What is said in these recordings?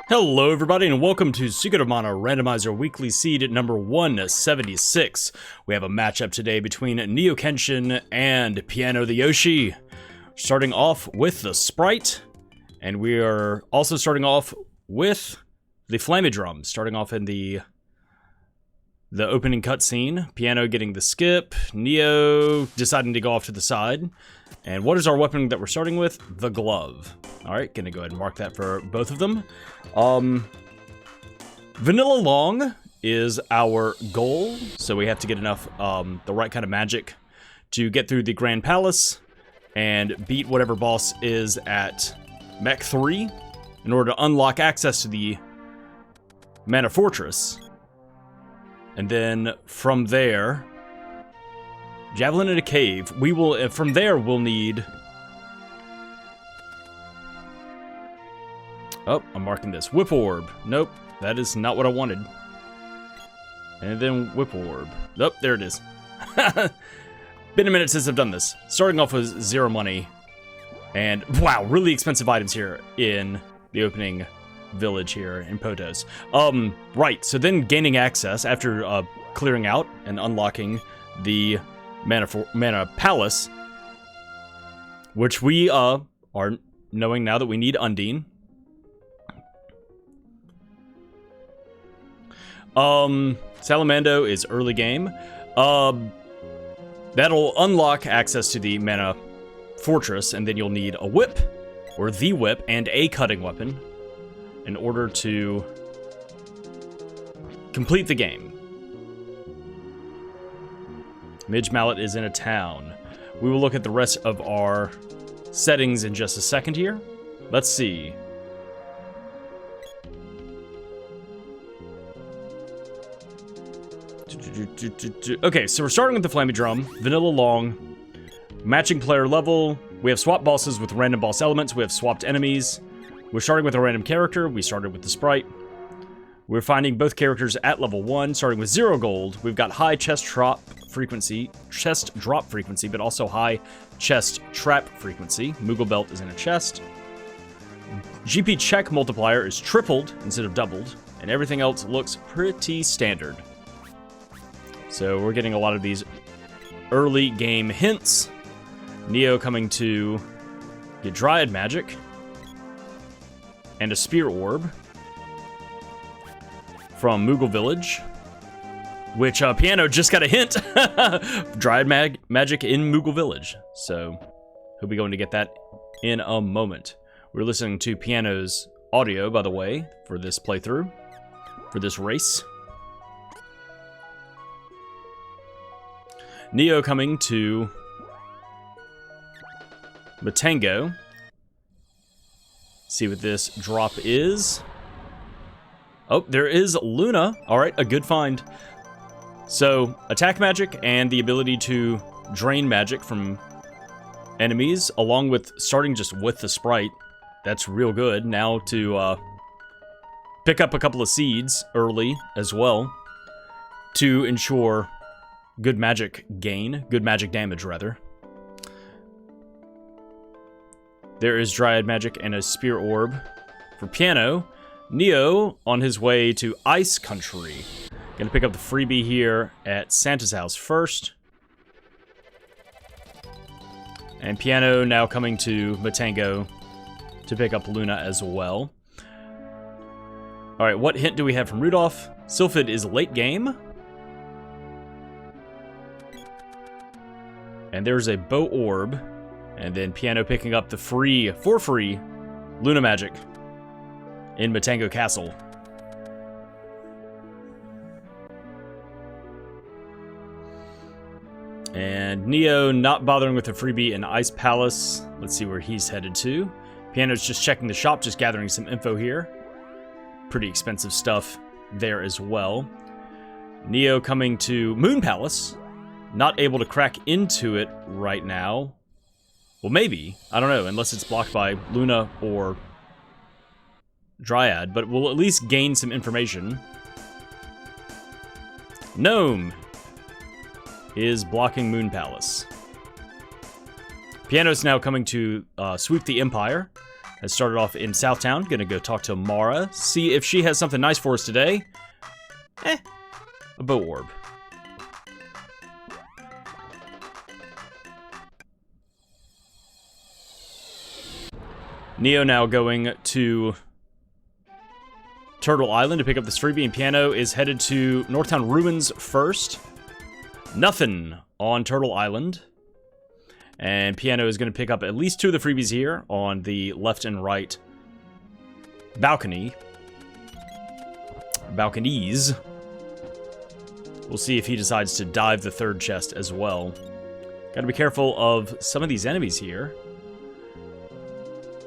Hello everybody and welcome to Secret of Mana Randomizer Weekly Seed number 176. We have a matchup today between NeoKenshin and PyanoTheYoshi. Starting off with the Sprite, and we are also starting off with the Flammie drum, starting off in the opening cutscene. Piano getting the skip, Neo deciding to go off to the side. And what is our weapon that we're starting with? The glove. Alright, gonna go ahead and mark that for both of them. Vanilla Long is our goal, so we have to get enough, the right kind of magic to get through the Grand Palace and beat whatever boss is at Mech 3 in order to unlock access to the Mana Fortress. And then from there, Javelin in a cave. We will, from there, we'll need... Oh, I'm marking this. Whip Orb. Nope, that is not what I wanted. And then Whip Orb. Nope, there it is. Been a minute since I've done this. Starting off with 0 money. And, wow, really expensive items here in the opening village here in Potos. Right, so then gaining access after clearing out and unlocking the Mana Palace, which we are knowing now that we need Undine. Salamando is early game. That'll unlock access to the Mana Fortress, and then you'll need a whip, or the whip, and a cutting weapon in order to complete the game. Midge Mallet is in a town. We will look at the rest of our settings in just a second here. Let's see. Okay, so we're starting with the Flammie drum, Vanilla Long, matching player level. We have swapped bosses with random boss elements. We have swapped enemies. We're starting with a random character. We started with the Sprite. We're finding both characters at level 1, starting with 0 gold. We've got high chest drop frequency, but also high chest trap frequency. Moogle Belt is in a chest. GP Check Multiplier is tripled instead of doubled, and everything else looks pretty standard. So we're getting a lot of these early game hints. Neo coming to get Dryad Magic and a Spear Orb from Moogle Village, which Piano just got a hint. Dryad Magic in Moogle Village. So he'll be going to get that in a moment. We're listening to Piano's audio, by the way, for this playthrough, for this race. Neo coming to Matango. See what this drop is. Oh, there is Luna. Alright, a good find. So, attack magic and the ability to drain magic from enemies, along with starting just with the Sprite. That's real good. Now to pick up a couple of seeds early as well to ensure good magic gain, good magic damage, rather. There is Dryad Magic and a Spear Orb for Piano. Neo on his way to Ice Country. Gonna pick up the freebie here at Santa's house first. And Piano now coming to Matango to pick up Luna as well. Alright, what hint do we have from Rudolph? Sylphid is late game. And there's a Bow Orb. And then Piano picking up the free Luna Magic in Matango Castle. And Neo not bothering with the freebie in Ice Palace. Let's see where he's headed to. Piano's just checking the shop, just gathering some info here. Pretty expensive stuff there as well. Neo coming to Moon Palace. Not able to crack into it right now. Well, maybe. I don't know, unless it's blocked by Luna or Dryad, but we'll at least gain some information. Gnome is blocking Moon Palace. Piano's now coming to sweep the Empire. Has started off in Southtown. Gonna go talk to Mara. See if she has something nice for us today. A bow orb. Neo now going to Turtle Island to pick up this freebie, and Piano is headed to Northtown Ruins first. Nothing on Turtle Island. And Piano is going to pick up at least 2 of the freebies here on the left and right balconies. We'll see if he decides to dive the 3rd chest as well. Gotta be careful of some of these enemies here.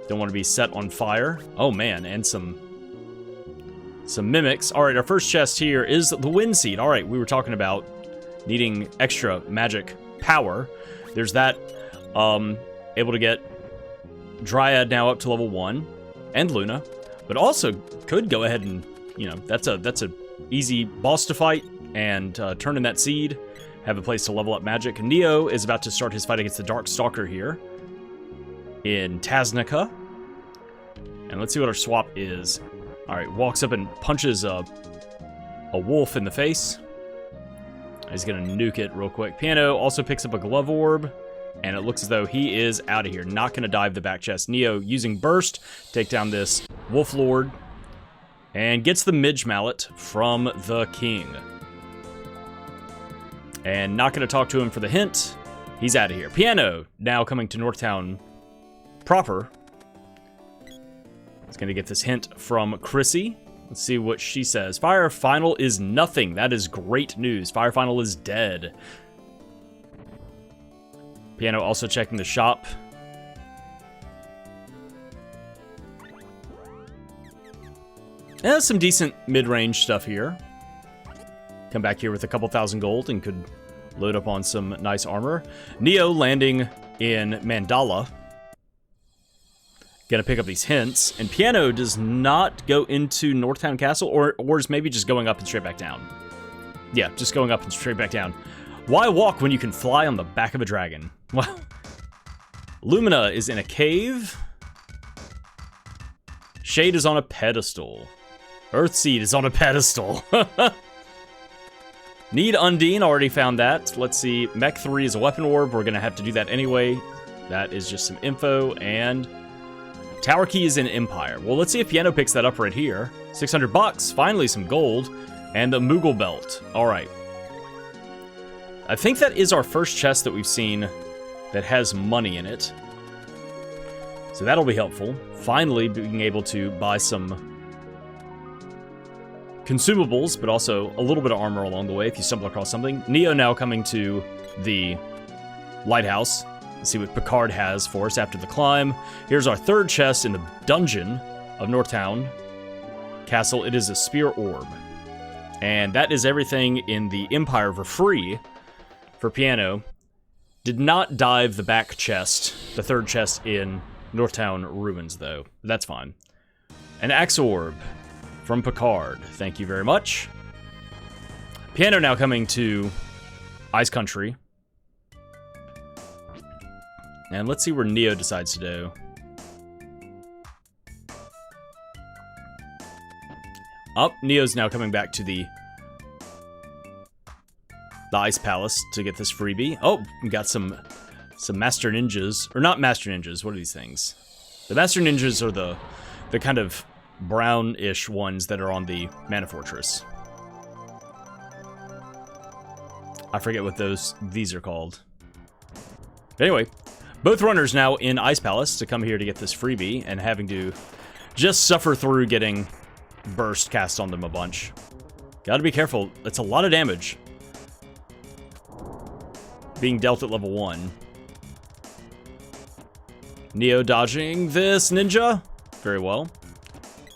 Don't want to be set on fire. Oh man, and some mimics. Alright, our first chest here is the Wind Seed. Alright, we were talking about needing extra magic power. There's that. Able to get Dryad now up to level 1, and Luna. But also could go ahead and, you know, that's a easy boss to fight, and turn in that seed, have a place to level up magic. Neo is about to start his fight against the Dark Stalker here in Taznica. And let's see what our swap is. Alright, walks up and punches a wolf in the face. He's gonna nuke it real quick. Piano also picks up a glove orb, and it looks as though he is out of here. Not gonna dive the back chest. Neo using burst, take down this wolf lord, and gets the Midge Mallet from the king. And not gonna talk to him for the hint. He's out of here. Piano now coming to Northtown proper. He's gonna get this hint from Chrissy. Let's see what she says. Fire Final is nothing. That is great news. Fire Final is dead. Piano also checking the shop. Some decent mid-range stuff here. Come back here with a couple thousand gold and could load up on some nice armor. Neo landing in Mandala. Gonna pick up these hints. And Piano does not go into Northtown Castle, or is maybe just going up and straight back down. Yeah, just going up and straight back down. Why walk when you can fly on the back of a dragon? Well, Lumina is in a cave. Shade is on a pedestal. Earthseed is on a pedestal. Need Undine, already found that. Let's see, Mech 3 is a weapon orb. We're gonna have to do that anyway. That is just some info, and Tower Key is in Empire. Well, let's see if Piano picks that up right here. 600 bucks, finally some gold, and the Moogle Belt. Alright. I think that is our first chest that we've seen that has money in it. So that'll be helpful. Finally being able to buy some consumables, but also a little bit of armor along the way if you stumble across something. Neo now coming to the lighthouse. Let's see what Picard has for us after the climb. Here's our 3rd chest in the dungeon of Northtown Castle. It is a spear orb. And that is everything in the Empire for free for Piano. Did not dive the back chest, the 3rd chest in Northtown Ruins, though. That's fine. An axe orb from Picard. Thank you very much. Piano now coming to Ice Country. And let's see where Neo decides to do. Neo's now coming back to the Ice Palace to get this freebie. Oh, we got some Master Ninjas. Or not Master Ninjas, what are these things? The Master Ninjas are the kind of brownish ones that are on the Mana Fortress. I forget what these are called. Anyway, both runners now in Ice Palace to come here to get this freebie and having to just suffer through getting burst cast on them a bunch. Gotta be careful. That's a lot of damage being dealt at level 1. Neo dodging this ninja very well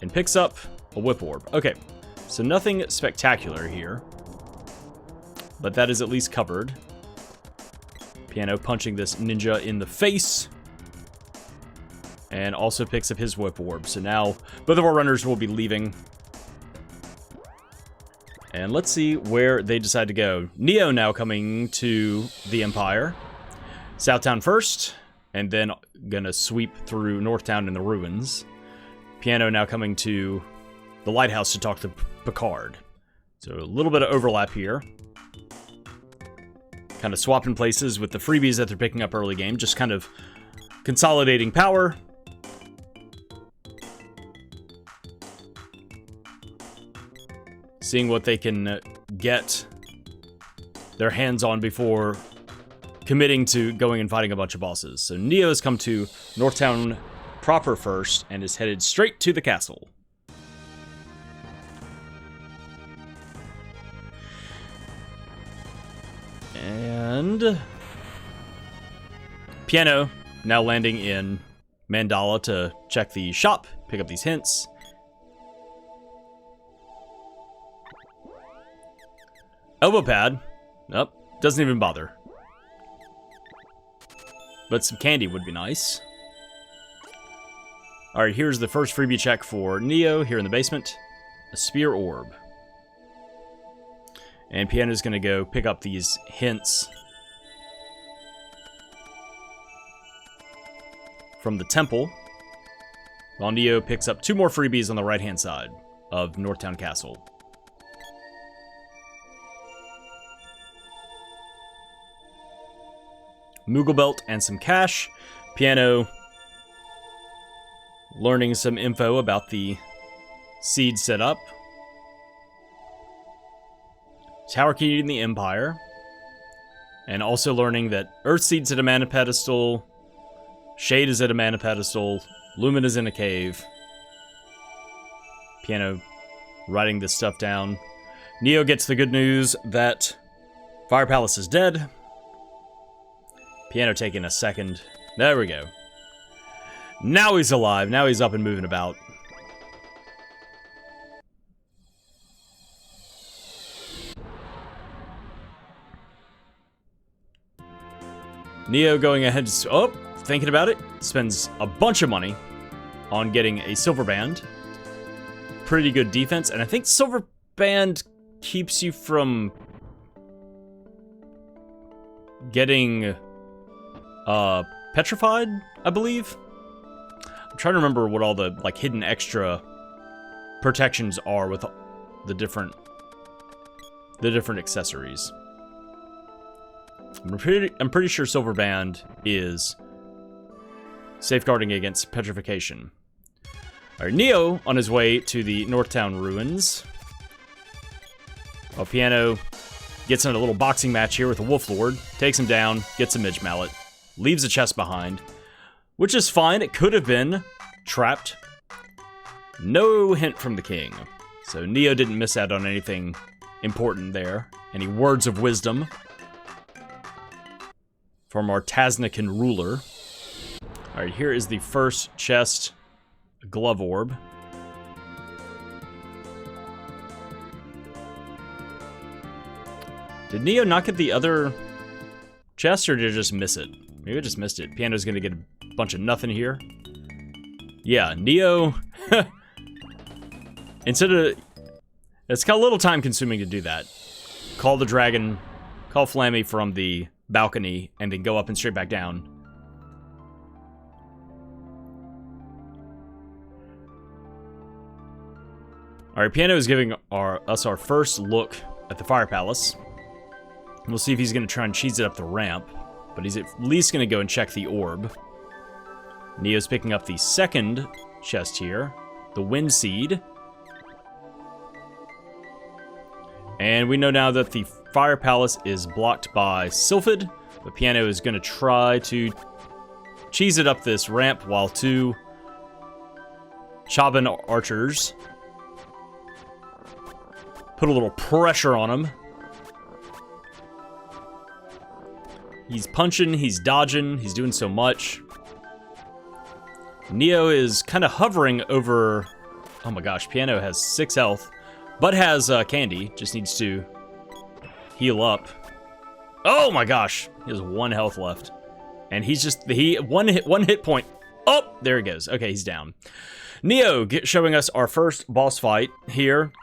and picks up a whip orb. Okay, so nothing spectacular here, but that is at least covered. Piano punching this ninja in the face. And also picks up his whip orb. So now both of our runners will be leaving. And let's see where they decide to go. Neo now coming to the Empire. Southtown first. and then gonna sweep through Northtown and the ruins. Piano now coming to the lighthouse to talk to Picard. So a little bit of overlap here. Kind of swapping places with the freebies that they're picking up early game, just kind of consolidating power. Seeing what they can get their hands on before committing to going and fighting a bunch of bosses. So Neo has come to Northtown proper first and is headed straight to the castle. And Piano now landing in Mandala to check the shop, pick up these hints. Elbow pad. Nope, doesn't even bother. But some candy would be nice. Alright, here's the first freebie check for Neo here in the basement. A spear orb. And Piano's gonna go pick up these hints from the temple, while Neo picks up 2 more freebies on the right-hand side of Northtown Castle. Moogle Belt and some cash. Piano learning some info about the seed setup. Tower Key in the Empire. And also learning that Earthseed's at a mana pedestal, Shade is at a mana pedestal, Lumen is in a cave. Piano writing this stuff down. Neo gets the good news that Fire Palace is dead. Piano taking a second. There we go. Now he's alive. Now he's up and moving about. Neo going ahead to... Oh, thinking about it. Spends a bunch of money on getting a silver band. Pretty good defense. And I think silver band keeps you from getting... petrified, I believe. I'm trying to remember what all the like hidden extra protections are with the different accessories. I'm pretty sure Silver Band is safeguarding against petrification. Alright, Neo on his way to the Northtown ruins. While Piano gets in a little boxing match here with a Wolf Lord, takes him down, gets a Midge Mallet. Leaves a chest behind, which is fine. It could have been trapped. No hint from the king. So Neo didn't miss out on anything important there. Any words of wisdom from our Tasnican ruler. Alright, here is the first chest glove orb. Did Neo not get the other chest, or did I just miss it? Maybe I just missed it. Piano's gonna get a bunch of nothing here. Yeah, Neo... Instead of... It's got a little time consuming to do that. Call the dragon, call Flammie from the balcony, and then go up and straight back down. Alright, Piano is giving us our first look at the Fire Palace. We'll see if he's gonna try and cheese it up the ramp. But he's at least going to go and check the orb. Neo's picking up the second chest here. The Wind Seed. And we know now that the Fire Palace is blocked by Sylphid. But Piano is going to try to cheese it up this ramp while 2 Chaban archers put a little pressure on him. He's punching, he's dodging, he's doing so much. Neo is kind of hovering over... Oh my gosh, Piano has 6 health, but has candy. Just needs to heal up. Oh my gosh, he has 1 health left. And he's just... one hit point. Oh, there he goes. Okay, he's down. Neo showing us our first boss fight here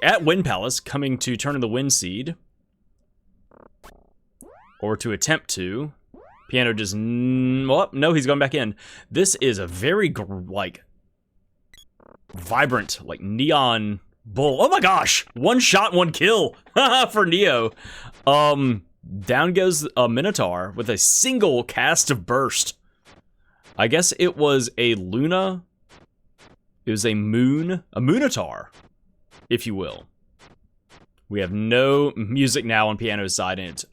at Wind Palace, coming to turn in the Wind Seed. Or to attempt to. Piano just... well, no, he's going back in. This is a very, like, vibrant, like, neon bull. Oh my gosh! One shot, one kill for Neo. Down goes a Minotaur with a single cast of burst. I guess it was a Luna. It was a Moonatar, if you will. We have no music now on Piano's side, and it's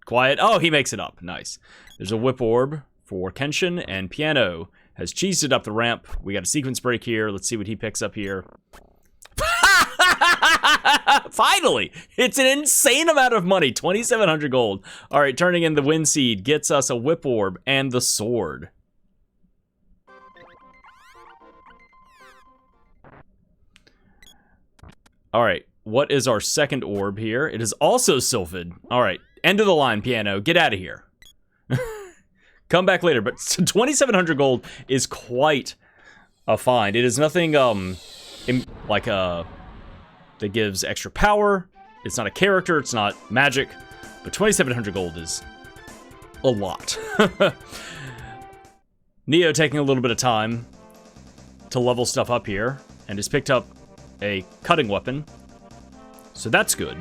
quiet. Oh, he makes it up. Nice. There's a whip orb for Kenshin, and Piano has cheesed it up the ramp. We got a sequence break here. Let's see what he picks up here. Finally! It's an insane amount of money. 2,700 gold. All right, turning in the Wind Seed gets us a whip orb and the sword. All right, what is our second orb here? It is also Sylphid. All right, end of the line, Piano. Get out of here. Come back later. But 2,700 gold is quite a find. It is nothing that gives extra power. It's not a character. It's not magic. But 2,700 gold is a lot. Neo taking a little bit of time to level stuff up here and has picked up a cutting weapon, so that's good.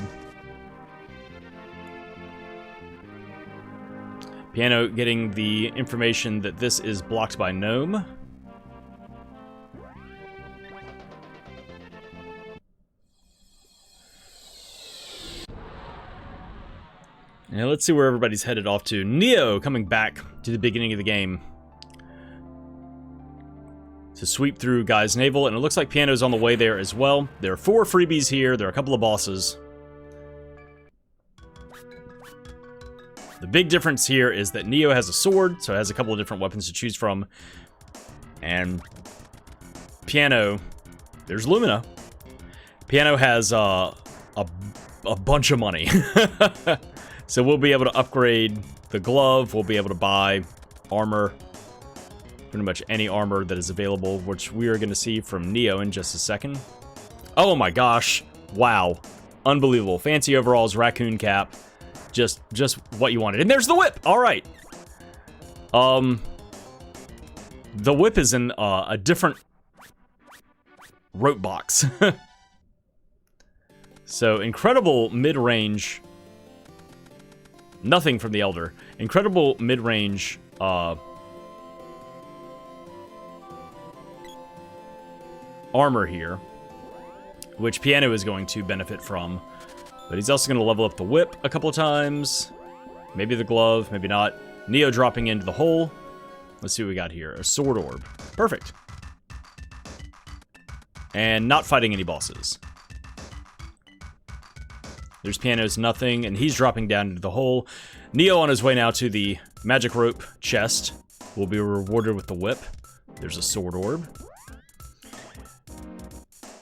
Piano getting the information that this is blocked by Gnome. Now let's see where everybody's headed off to. Neo coming back to the beginning of the game to sweep through Guy's Navel, and it looks like Piano's on the way there as well. There are 4 freebies here. There are a couple of bosses. The big difference here is that Neo has a sword, so it has a couple of different weapons to choose from. And Piano, there's Lumina. Piano has a bunch of money. So we'll be able to upgrade the glove. We'll be able to buy armor. Pretty much any armor that is available, which we are going to see from Neo in just a second. Oh my gosh. Wow. Unbelievable. Fancy overalls, raccoon cap. Just what you wanted. And there's the whip! Alright. The whip is in a different rope box. So, incredible mid-range... Nothing from the Elder. Incredible mid-range... armor here, which Piano is going to benefit from, but he's also going to level up the whip a couple of times, maybe the glove, maybe not. Neo dropping into the hole. Let's see what we got here. A sword orb. Perfect. And not fighting any bosses. There's Piano's nothing, and he's dropping down into the hole. Neo on his way now to the magic rope chest will be rewarded with the whip. There's a sword orb.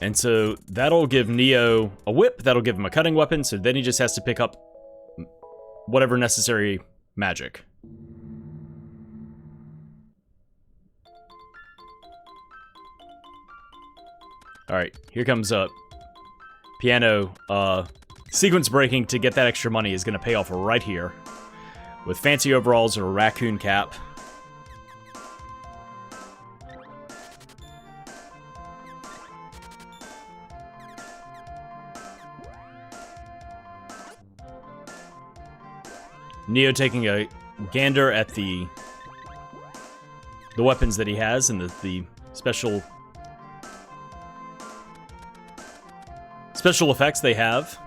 And so that'll give Neo a whip, that'll give him a cutting weapon, so then he just has to pick up whatever necessary magic. Alright, here comes Piano. Sequence breaking to get that extra money is going to pay off right here. With fancy overalls or a raccoon cap. Neo taking a gander at the weapons that he has and the special effects they have.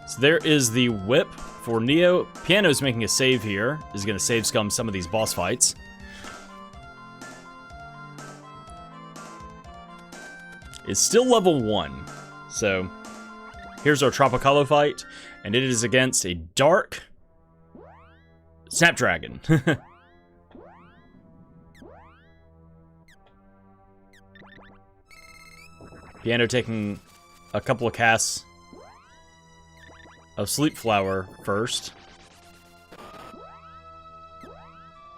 So there is the whip for Neo. Piano's making a save here. Is going to save scum some of these boss fights. It's still level 1. So here's our Tropicalo fight. And it is against a dark Snapdragon. Piano taking a couple of casts of Sleep Flower first.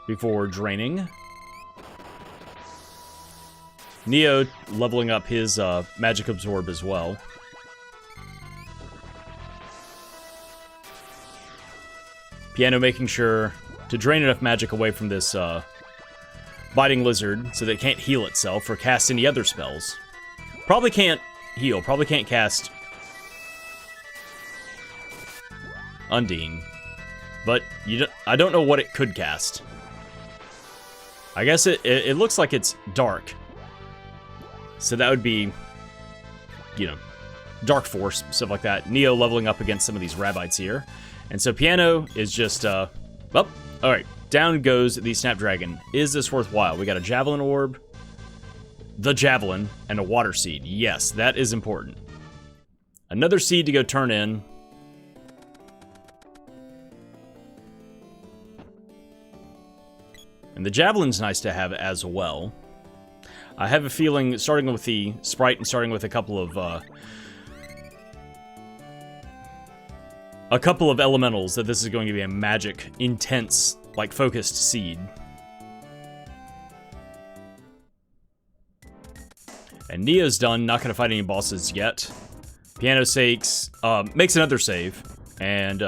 Before draining. Neo leveling up his Magic Absorb as well. Piano making sure to drain enough magic away from this biting lizard so that it can't heal itself or cast any other spells. Probably can't heal, probably can't cast Undine. But I don't know what it could cast. I guess it looks like it's dark. So that would be, you know, Dark Force, stuff like that. Neo leveling up against some of these Rabbites here. And so Piano is just, oh, alright. Down goes the Snapdragon. Is this worthwhile? We got a Javelin Orb, the Javelin, and a Water Seed. Yes, that is important. Another seed to go turn in. And the Javelin's nice to have as well. I have a feeling, starting with the Sprite and starting with a couple of elementals, that this is going to be a magic, intense, like, focused seed. And Neo's done, not gonna fight any bosses yet. Piano makes another save, and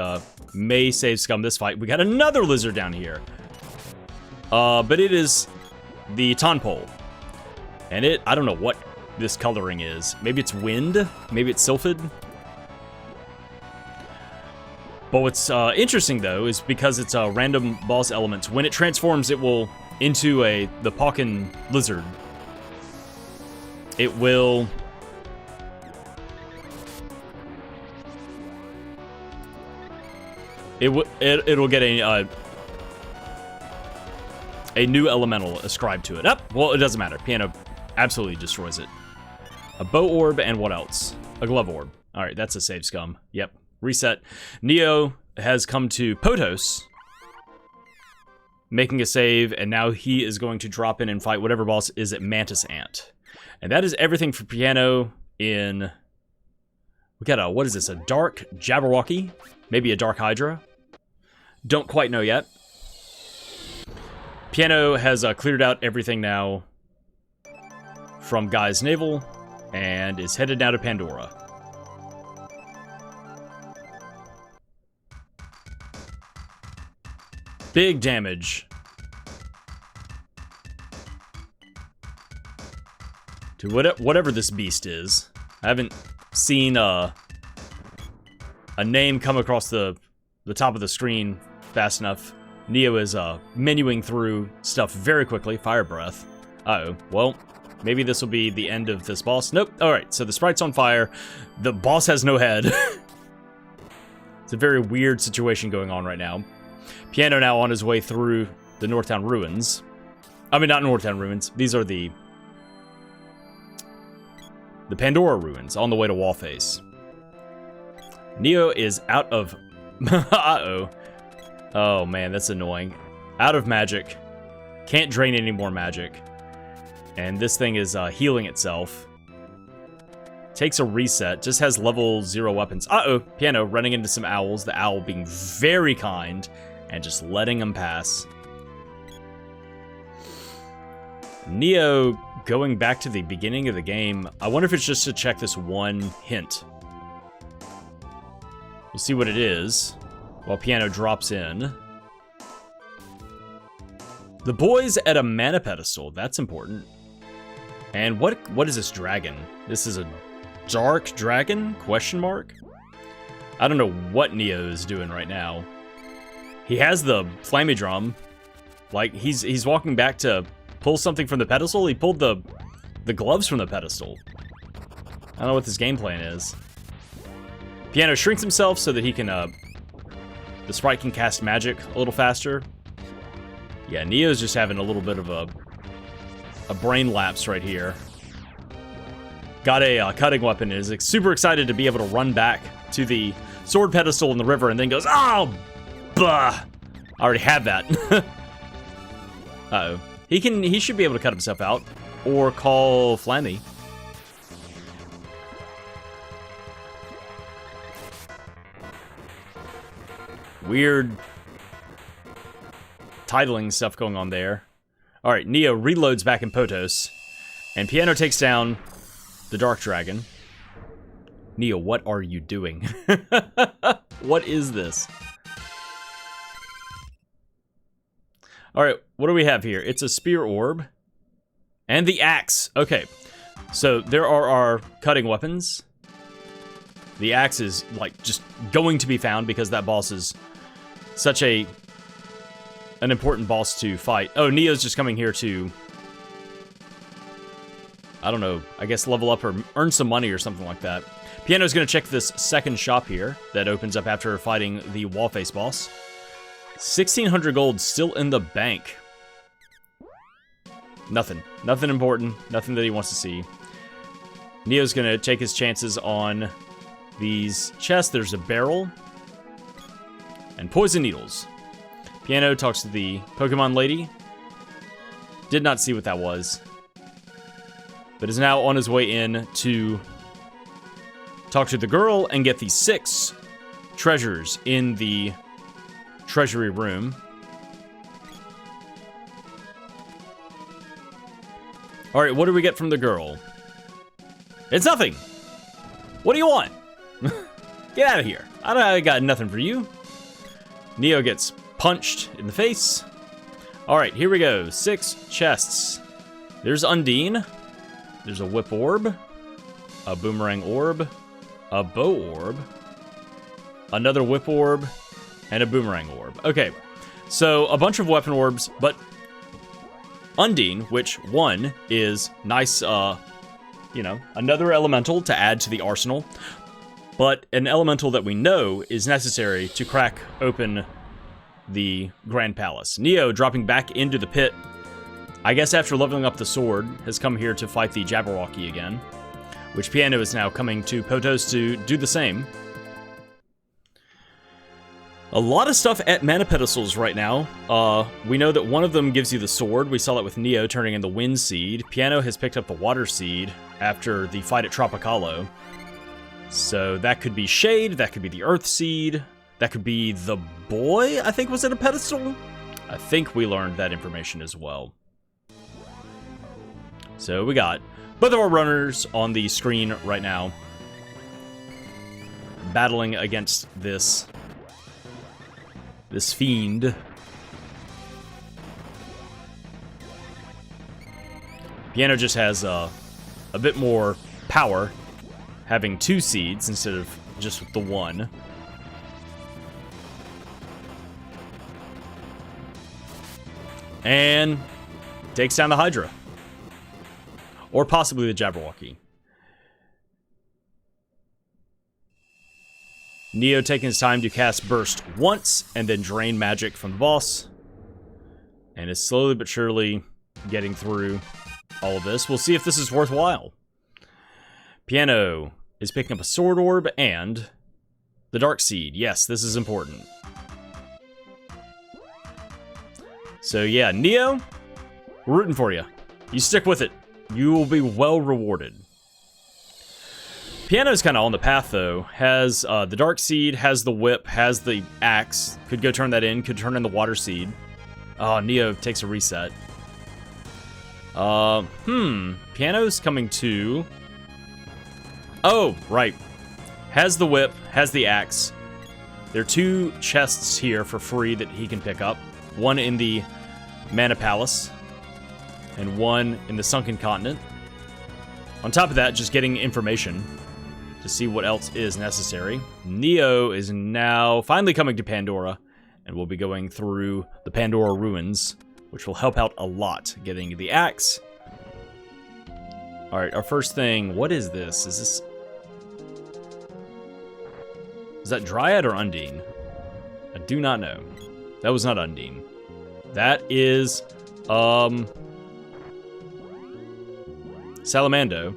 may save scum this fight. We got another lizard down here. But it is the Tonpole. And I don't know what this coloring is. Maybe it's wind? Maybe it's sylphid? But what's interesting, though, is because it's a random boss element, when it transforms, it will into the Pauken lizard. It will... It'll get a new elemental ascribed to it. Well, it doesn't matter. Piano absolutely destroys it. A bow orb and what else? A glove orb. All right, that's a save scum. Yep. Reset. Neo has come to Potos, making a save, and now he is going to drop in and fight whatever boss is at Mantis Ant. And that is everything for Piano in... We got what is this, a Dark Jabberwocky? Maybe a Dark Hydra? Don't quite know yet. Piano has cleared out everything now from Guy's Navel, and is headed now to Pandora. Big damage to whatever this beast is. I haven't seen a name come across the top of the screen fast enough. Neo is menuing through stuff very quickly. Fire breath. Uh-oh. Well, maybe this will be the end of this boss. Nope. Alright, so the sprite's on fire. The boss has no head. It's a very weird situation going on right now. Piano now on his way through the Northtown Ruins. I mean, not Northtown Ruins. These are the Pandora Ruins on the way to Wallface. Neo is out of... Uh-oh. Oh, man, that's annoying. Out of magic. Can't drain any more magic. And this thing is healing itself. Takes a reset. Just has level 0 weapons. Uh-oh. Piano running into some owls. The owl being very kind and just letting them pass. Neo going back to the beginning of the game. I wonder if it's just to check this one hint. We'll see what it is while Piano drops in. The boy's at a mana pedestal. That's important. And what is this dragon? This is a dark dragon? Question mark? I don't know what Neo is doing right now. He has the Flammie drum. Like, he's walking back to pull something from the pedestal. He pulled the gloves from the pedestal. I don't know what this game plan is. Piano shrinks himself so that he can, the sprite can cast magic a little faster. Yeah, Neo's just having a little bit of a brain lapse right here. Got a cutting weapon and is super excited to be able to run back to the sword pedestal in the river and then goes, oh, bah! I already have that. Uh-oh. He should be able to cut himself out. Or call Flammie. Weird titling stuff going on there. Alright, Neo reloads back in Potos. And Piano takes down the Dark Dragon. Neo, what are you doing? What is this? All right, what do we have here? It's a spear orb. And the axe. Okay, so there are our cutting weapons. The axe is, like, just going to be found because that boss is such an important boss to fight. Oh, Neo's just coming here to, I don't know, I guess level up or earn some money or something like that. Piano's going to check this second shop here that opens up after fighting the wall face boss. 1,600 gold still in the bank. Nothing. Nothing important. Nothing that he wants to see. Neo's going to take his chances on these chests. There's a barrel. And poison needles. Piano talks to the Pokemon lady. Did not see what that was. But is now on his way in to talk to the girl and get the 6 treasures in the treasury room. Alright, what do we get from the girl? It's nothing! What do you want? Get out of here. I got nothing for you. Neo gets punched in the face. Alright, here we go. 6 chests. There's Undine. There's a whip orb. A boomerang orb. A bow orb. Another whip orb. And a boomerang orb. Okay, so a bunch of weapon orbs, but Undine, which one is nice, you know, another elemental to add to the arsenal, but an elemental that we know is necessary to crack open the Grand Palace. Neo, dropping back into the pit, I guess after leveling up the sword, has come here to fight the Jabberwocky again, which Piano is now coming to Potos to do the same. A lot of stuff at mana pedestals right now. We know that one of them gives you the sword. We saw that with Neo turning in the Wind Seed. Piano has picked up the Water Seed after the fight at Tropicalo. So that could be Shade, that could be the Earth Seed, that could be the boy, I think was at a pedestal? I think we learned that information as well. So we got both of our runners on the screen right now, battling against this fiend. Piano just has a bit more power, having 2 seeds instead of just the 1. And takes down the Hydra. Or possibly the Jabberwocky. Neo taking his time to cast Burst once, and then drain magic from the boss. And is slowly but surely getting through all of this. We'll see if this is worthwhile. Piano is picking up a Sword Orb and the Dark Seed. Yes, this is important. So yeah, Neo, we're rooting for you. You stick with it. You will be well rewarded. Piano's kind of on the path, though. Has the Dark Seed, has the Whip, has the Axe. Could go turn that in, could turn in the Water Seed. Oh, Neo takes a reset. Piano's coming to... Oh, right. Has the Whip, has the Axe. There are 2 chests here for free that he can pick up. One in the Mana Palace, and one in the Sunken Continent. On top of that, just getting information to see what else is necessary. Neo is now finally coming to Pandora, and we'll be going through the Pandora Ruins, which will help out a lot, getting the axe. Alright, our first thing, what is this? Is that Dryad or Undine? I do not know. That was not Undine. That is, Salamando.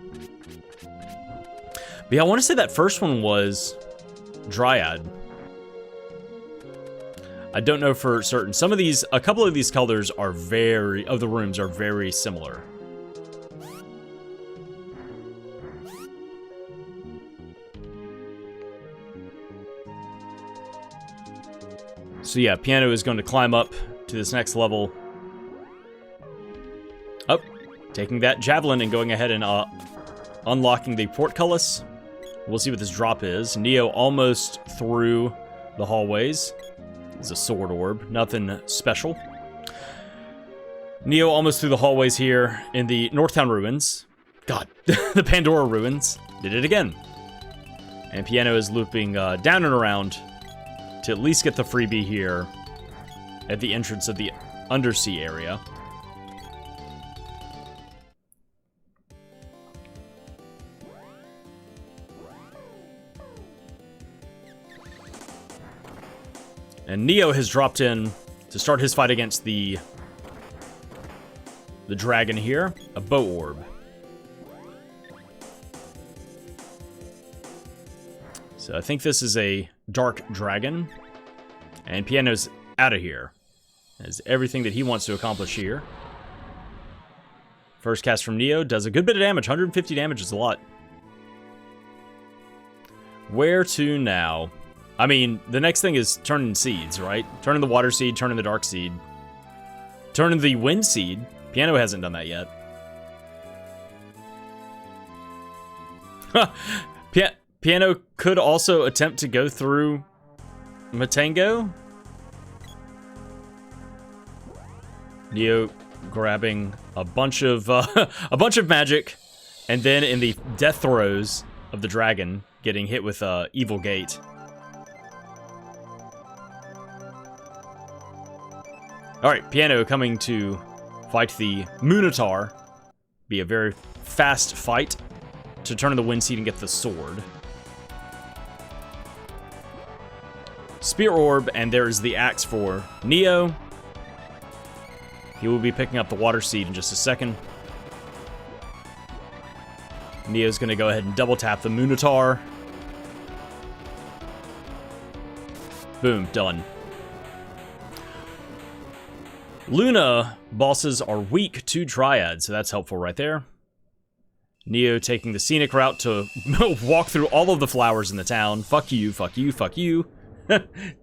But yeah, I want to say that first one was Dryad. I don't know for certain. Some of these, a couple of these colors are of the rooms are very similar. So yeah, Piano is going to climb up to this next level. Oh, taking that javelin and going ahead and unlocking the portcullis. We'll see what this drop is. Neo almost through the hallways. It's a sword orb, nothing special. Neo almost through the hallways here in the Northtown ruins. God, the Pandora ruins. Did it again. And Piano is looping down and around to at least get the freebie here at the entrance of the undersea area. And Neo has dropped in to start his fight against the dragon here, a bow orb. So I think this is a dark dragon, and Piano's out of here. Has everything that he wants to accomplish here. First cast from Neo does a good bit of damage. 150 damage is a lot. Where to now? I mean, the next thing is turning seeds, right? Turning the water seed, turning the dark seed, turning the wind seed. Piano hasn't done that yet. Piano could also attempt to go through Matango. Neo grabbing a bunch of magic, and then in the death throes of the dragon, getting hit with Evil Gate. Alright, Piano coming to fight the Moonatar. Be a very fast fight to turn the wind seed and get the sword. Spear Orb, and there is the axe for Neo. He will be picking up the water seed in just a second. Neo's gonna go ahead and double tap the Moonatar. Boom, done. Luna bosses are weak to Triad, so that's helpful right there. Neo taking the scenic route to walk through all of the flowers in the town. Fuck you, fuck you, fuck you.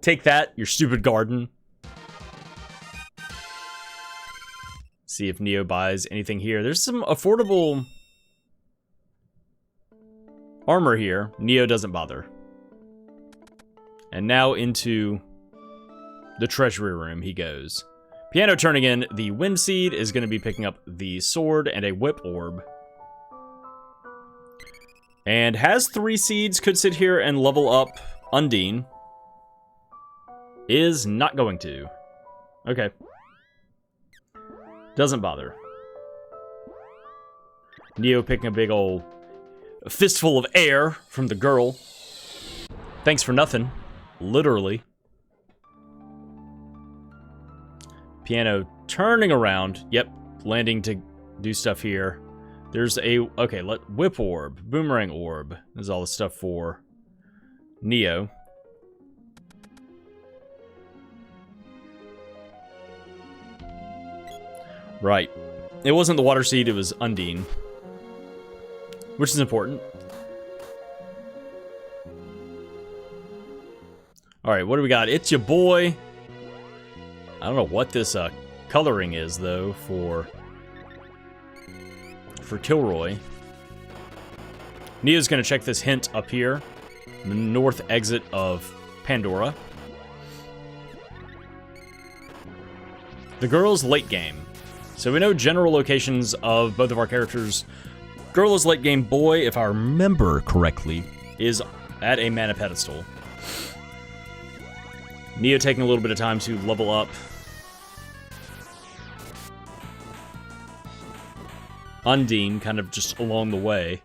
Take that, your stupid garden. See if Neo buys anything here. There's some affordable armor here. Neo doesn't bother. And now into the treasury room he goes. Piano turning in the wind seed is going to be picking up the sword and a whip orb. And has 3 seeds, could sit here and level up Undine. Is not going to. Okay. Doesn't bother. Neo picking a big old fistful of air from the girl. Thanks for nothing. Literally. Piano turning around. Yep, landing to do stuff here. There's a... Okay, whip orb. Boomerang orb. This is all the stuff for Neo. Right. It wasn't the water seed, it was Undine. Which is important. Alright, what do we got? It's your boy. I don't know what this coloring is, though, for Kilroy. Neo's going to check this hint up here. The north exit of Pandora. The girl's late game. So we know general locations of both of our characters. Girl is late game. Boy, if I remember correctly, is at a mana pedestal. Neo taking a little bit of time to level up. Undine kind of just along the way.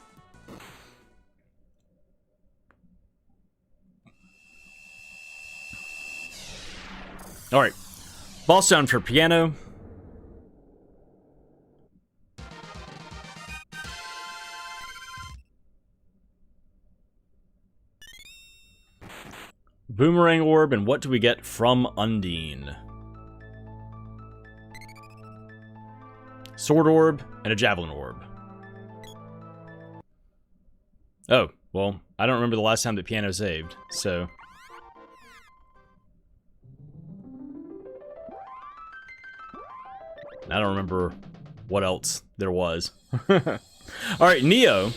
Alright. Boss down for Piano. Boomerang orb, and what do we get from Undine? Sword orb and a javelin orb. Oh, well, I don't remember the last time that Piano saved, so... I don't remember what else there was. Alright, Neo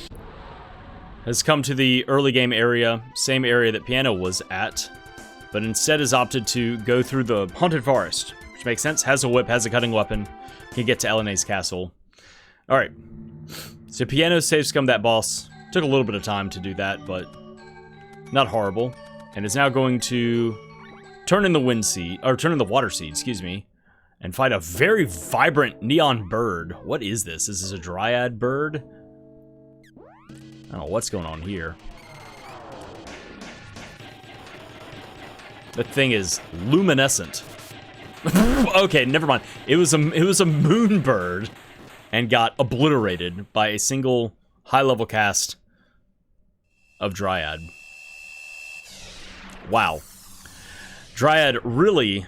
has come to the early game area, same area that Piano was at, but instead has opted to go through the Haunted Forest, which which makes sense. Has a whip, has a cutting weapon, can get to Elena's castle. Alright, so Piano save scum that boss. Took a little bit of time to do that, but not horrible. And is now going to turn in the wind seed, or turn in the water seed, excuse me, and fight a very vibrant neon bird. What is this? Is this a dryad bird? I don't know what's going on here. That thing is luminescent. Okay, never mind. It was a moon bird and got obliterated by a single high-level cast of Dryad. Wow. Dryad really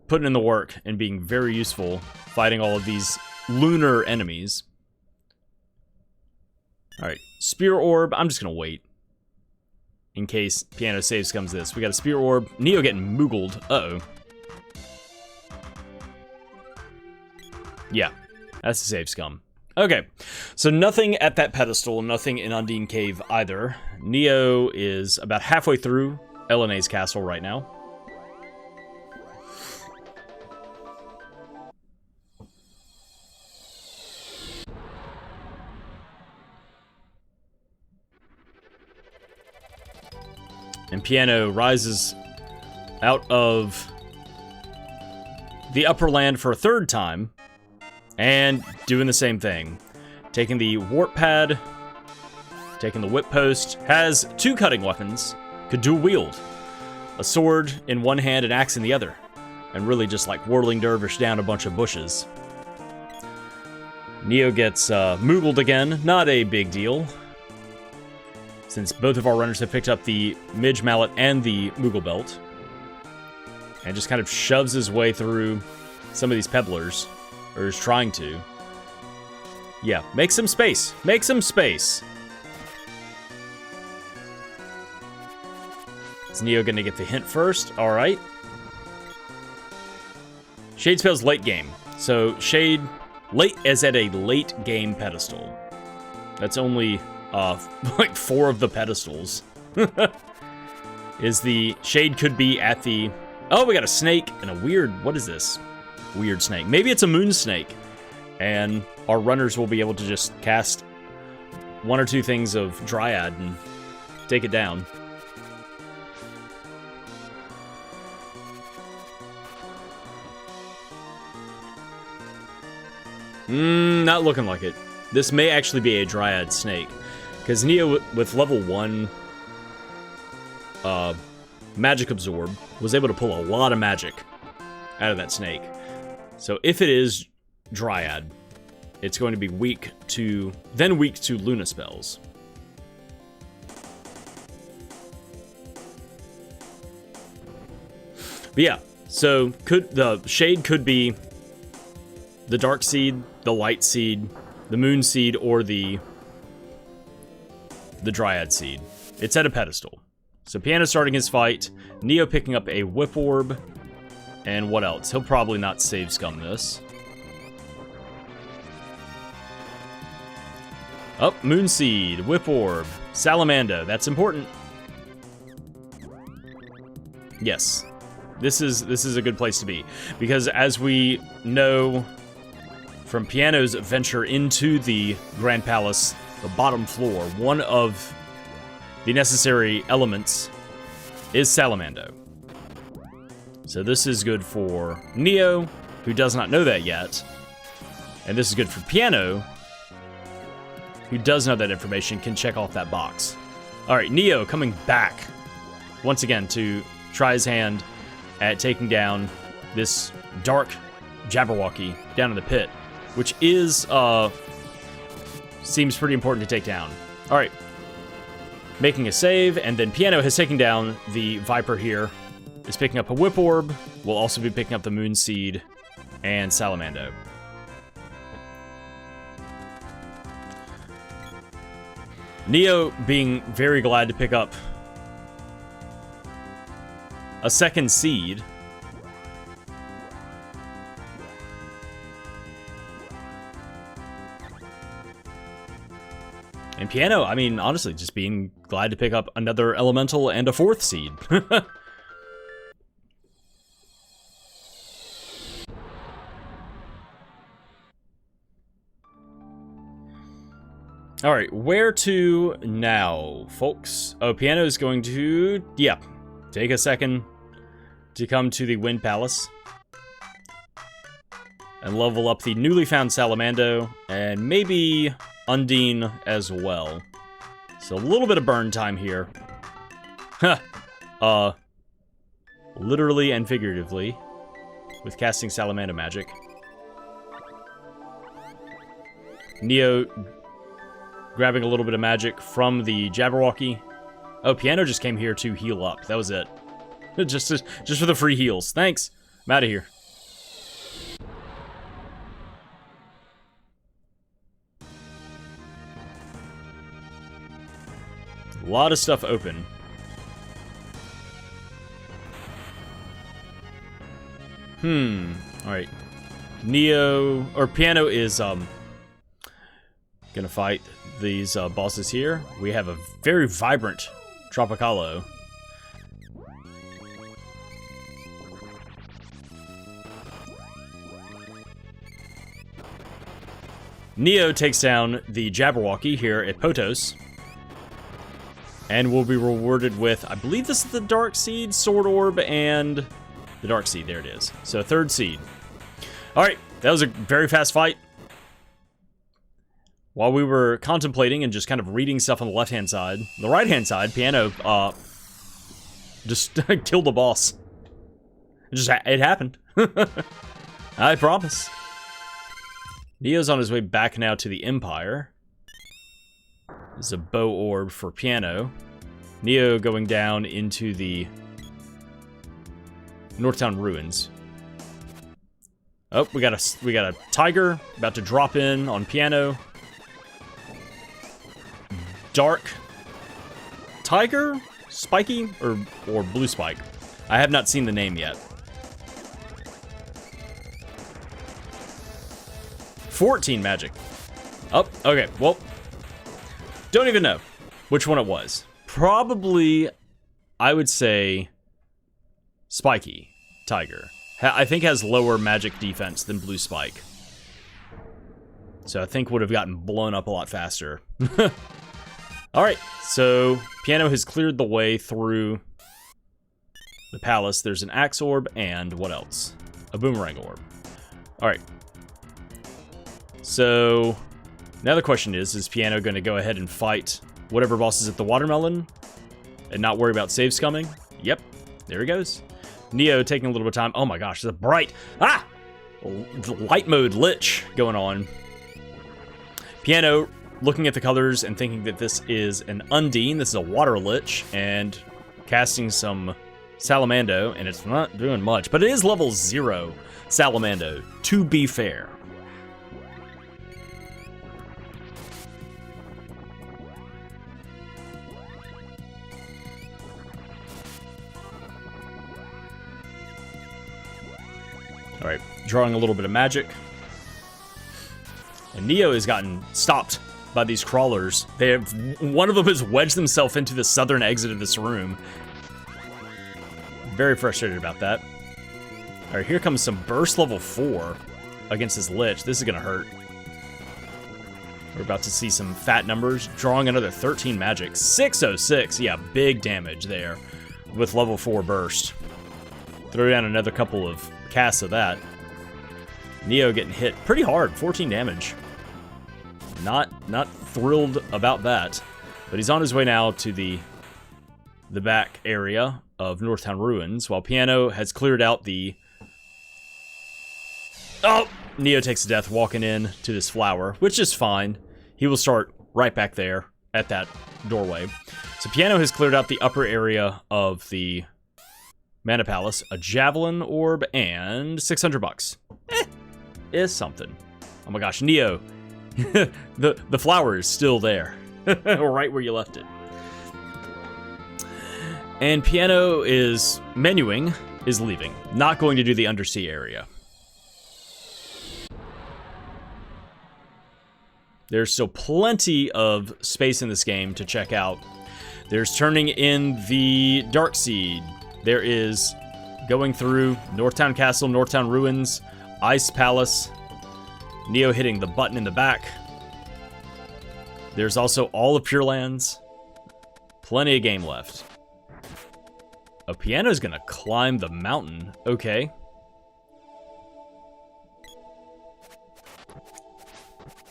putting in the work and being very useful fighting all of these lunar enemies. Alright, Spear Orb. I'm just gonna wait in case Piano saves comes this. We got a Spear Orb. Neo getting moogled. Uh-oh. Yeah, that's the save scum. Okay, so nothing at that pedestal, nothing in Undine Cave either. Neo is about halfway through Elena's castle right now. And Piano rises out of the upper land for a third time. And doing the same thing. Taking the warp pad, taking the whip post, has two cutting weapons, could dual wield. A sword in one hand, an axe in the other. And really just like whirling dervish down a bunch of bushes. Neo gets moogled again, not a big deal. Since both of our runners have picked up the Midge Mallet and the Moogle Belt. And just kind of shoves his way through some of these pebblers. Or is trying to. Yeah, make some space. Make some space. Is Neo gonna get the hint first? Alright. Shade spells late game. So Shade late is at a late game pedestal. That's only like 4 of the pedestals. Is the Shade could be at the... Oh, we got a snake and a weird... What is this? Weird snake. Maybe it's a moon snake. And our runners will be able to just cast 1 or 2 things of Dryad and take it down. Not looking like it. This may actually be a Dryad snake. Because Neo, with level 1 Magic Absorb, was able to pull a lot of magic out of that snake. So if it is Dryad, it's going to be weak to Luna spells. But yeah, so the Shade could be the Dark Seed, the Light Seed, the Moon Seed, or the Dryad Seed. It's at a pedestal. So Piano starting his fight, Neo picking up a Whip Orb, and what else? He'll probably not save scum this. Oh, Moon Seed, Whip Orb, Salamando. That's important. Yes, this is a good place to be, because as we know from Piano's venture into the Grand Palace, the bottom floor, one of the necessary elements is Salamando. So this is good for Neo, who does not know that yet. And this is good for Piano, who does know that information, can check off that box. Alright, Neo coming back once again to try his hand at taking down this dark Jabberwocky down in the pit, which is, seems pretty important to take down. Alright, making a save, and then Piano has taken down the Viper here. Is picking up a Whip Orb. Will also be picking up the Moon Seed and Salamando. Neo being very glad to pick up a second seed. And Piano, I mean, honestly, just being glad to pick up another elemental and a 4th seed. All right, where to now, folks? Oh, Piano is going to, yeah, take a second to come to the Wind Palace and level up the newly found Salamando and maybe Undine as well. So a little bit of burn time here. Literally and figuratively with casting Salamander magic. Neo grabbing a little bit of magic from the Jabberwocky. Oh, Piano just came here to heal up. That was it. just for the free heals. Thanks. I'm out of here. A lot of stuff open. Alright. Neo, or Piano is, gonna fight these bosses here. We have a very vibrant Tropicalo. Neo takes down the Jabberwocky here at Potos. And will be rewarded with, I believe this is the Dark Seed, Sword Orb, and the Dark Seed. There it is. So, third seed. Alright, that was a very fast fight. While we were contemplating and just kind of reading stuff on the left-hand side, the right-hand side, Piano, just killed the boss. It happened. I promise. Neo's on his way back now to the Empire. There's a bow orb for Piano. Neo going down into the Northtown Ruins. Oh, we got a tiger about to drop in on Piano. Dark Tiger? Spiky? Or Blue Spike? I have not seen the name yet. 14 magic. Oh, okay, well. Don't even know which one it was. Probably, I would say, Spiky Tiger. I think has lower magic defense than Blue Spike. So I think would have gotten blown up a lot faster. Alright, so Piano has cleared the way through the palace. There's an Axe Orb and what else? A Boomerang Orb. Alright. So now the question is Piano going to go ahead and fight whatever boss is at the Watermelon and not worry about saves coming? Yep, there he goes. Neo taking a little bit of time. Oh my gosh, there's a bright... Ah! Light mode Lich going on. Piano looking at the colors and thinking that this is an Undine. This is a Water Lich. And casting some Salamando. And it's not doing much. But it is level 0 Salamando, to be fair. Alright, drawing a little bit of magic. And Neo has gotten stopped by these crawlers. One of them has wedged themselves into the southern exit of this room. Very frustrated about that. Alright, here comes some burst level 4 against this Lich. This is gonna hurt. We're about to see some fat numbers. Drawing another 13 magic. 606, yeah, big damage there with level 4 burst. Throw down another couple of casts of that. Neo getting hit pretty hard, 14 damage. Not thrilled about that, but he's on his way now to the back area of Northtown Ruins, while Piano has cleared out the... Oh! Neo takes a death walking in to this flower, which is fine. He will start right back there at that doorway. So Piano has cleared out the upper area of the Mana Palace, a Javelin Orb, and 600 bucks. Is something. Oh my gosh, Neo. the flower is still there. Right where you left it. And Piano is menuing, is leaving. Not going to do the undersea area. There's still plenty of space in this game to check out. There's turning in the Dark Seed. There is going through Northtown Castle, Northtown Ruins, Ice Palace. Neo hitting the button in the back. There's also all of Pure Lands. Plenty of game left. A Piano's gonna climb the mountain. Okay.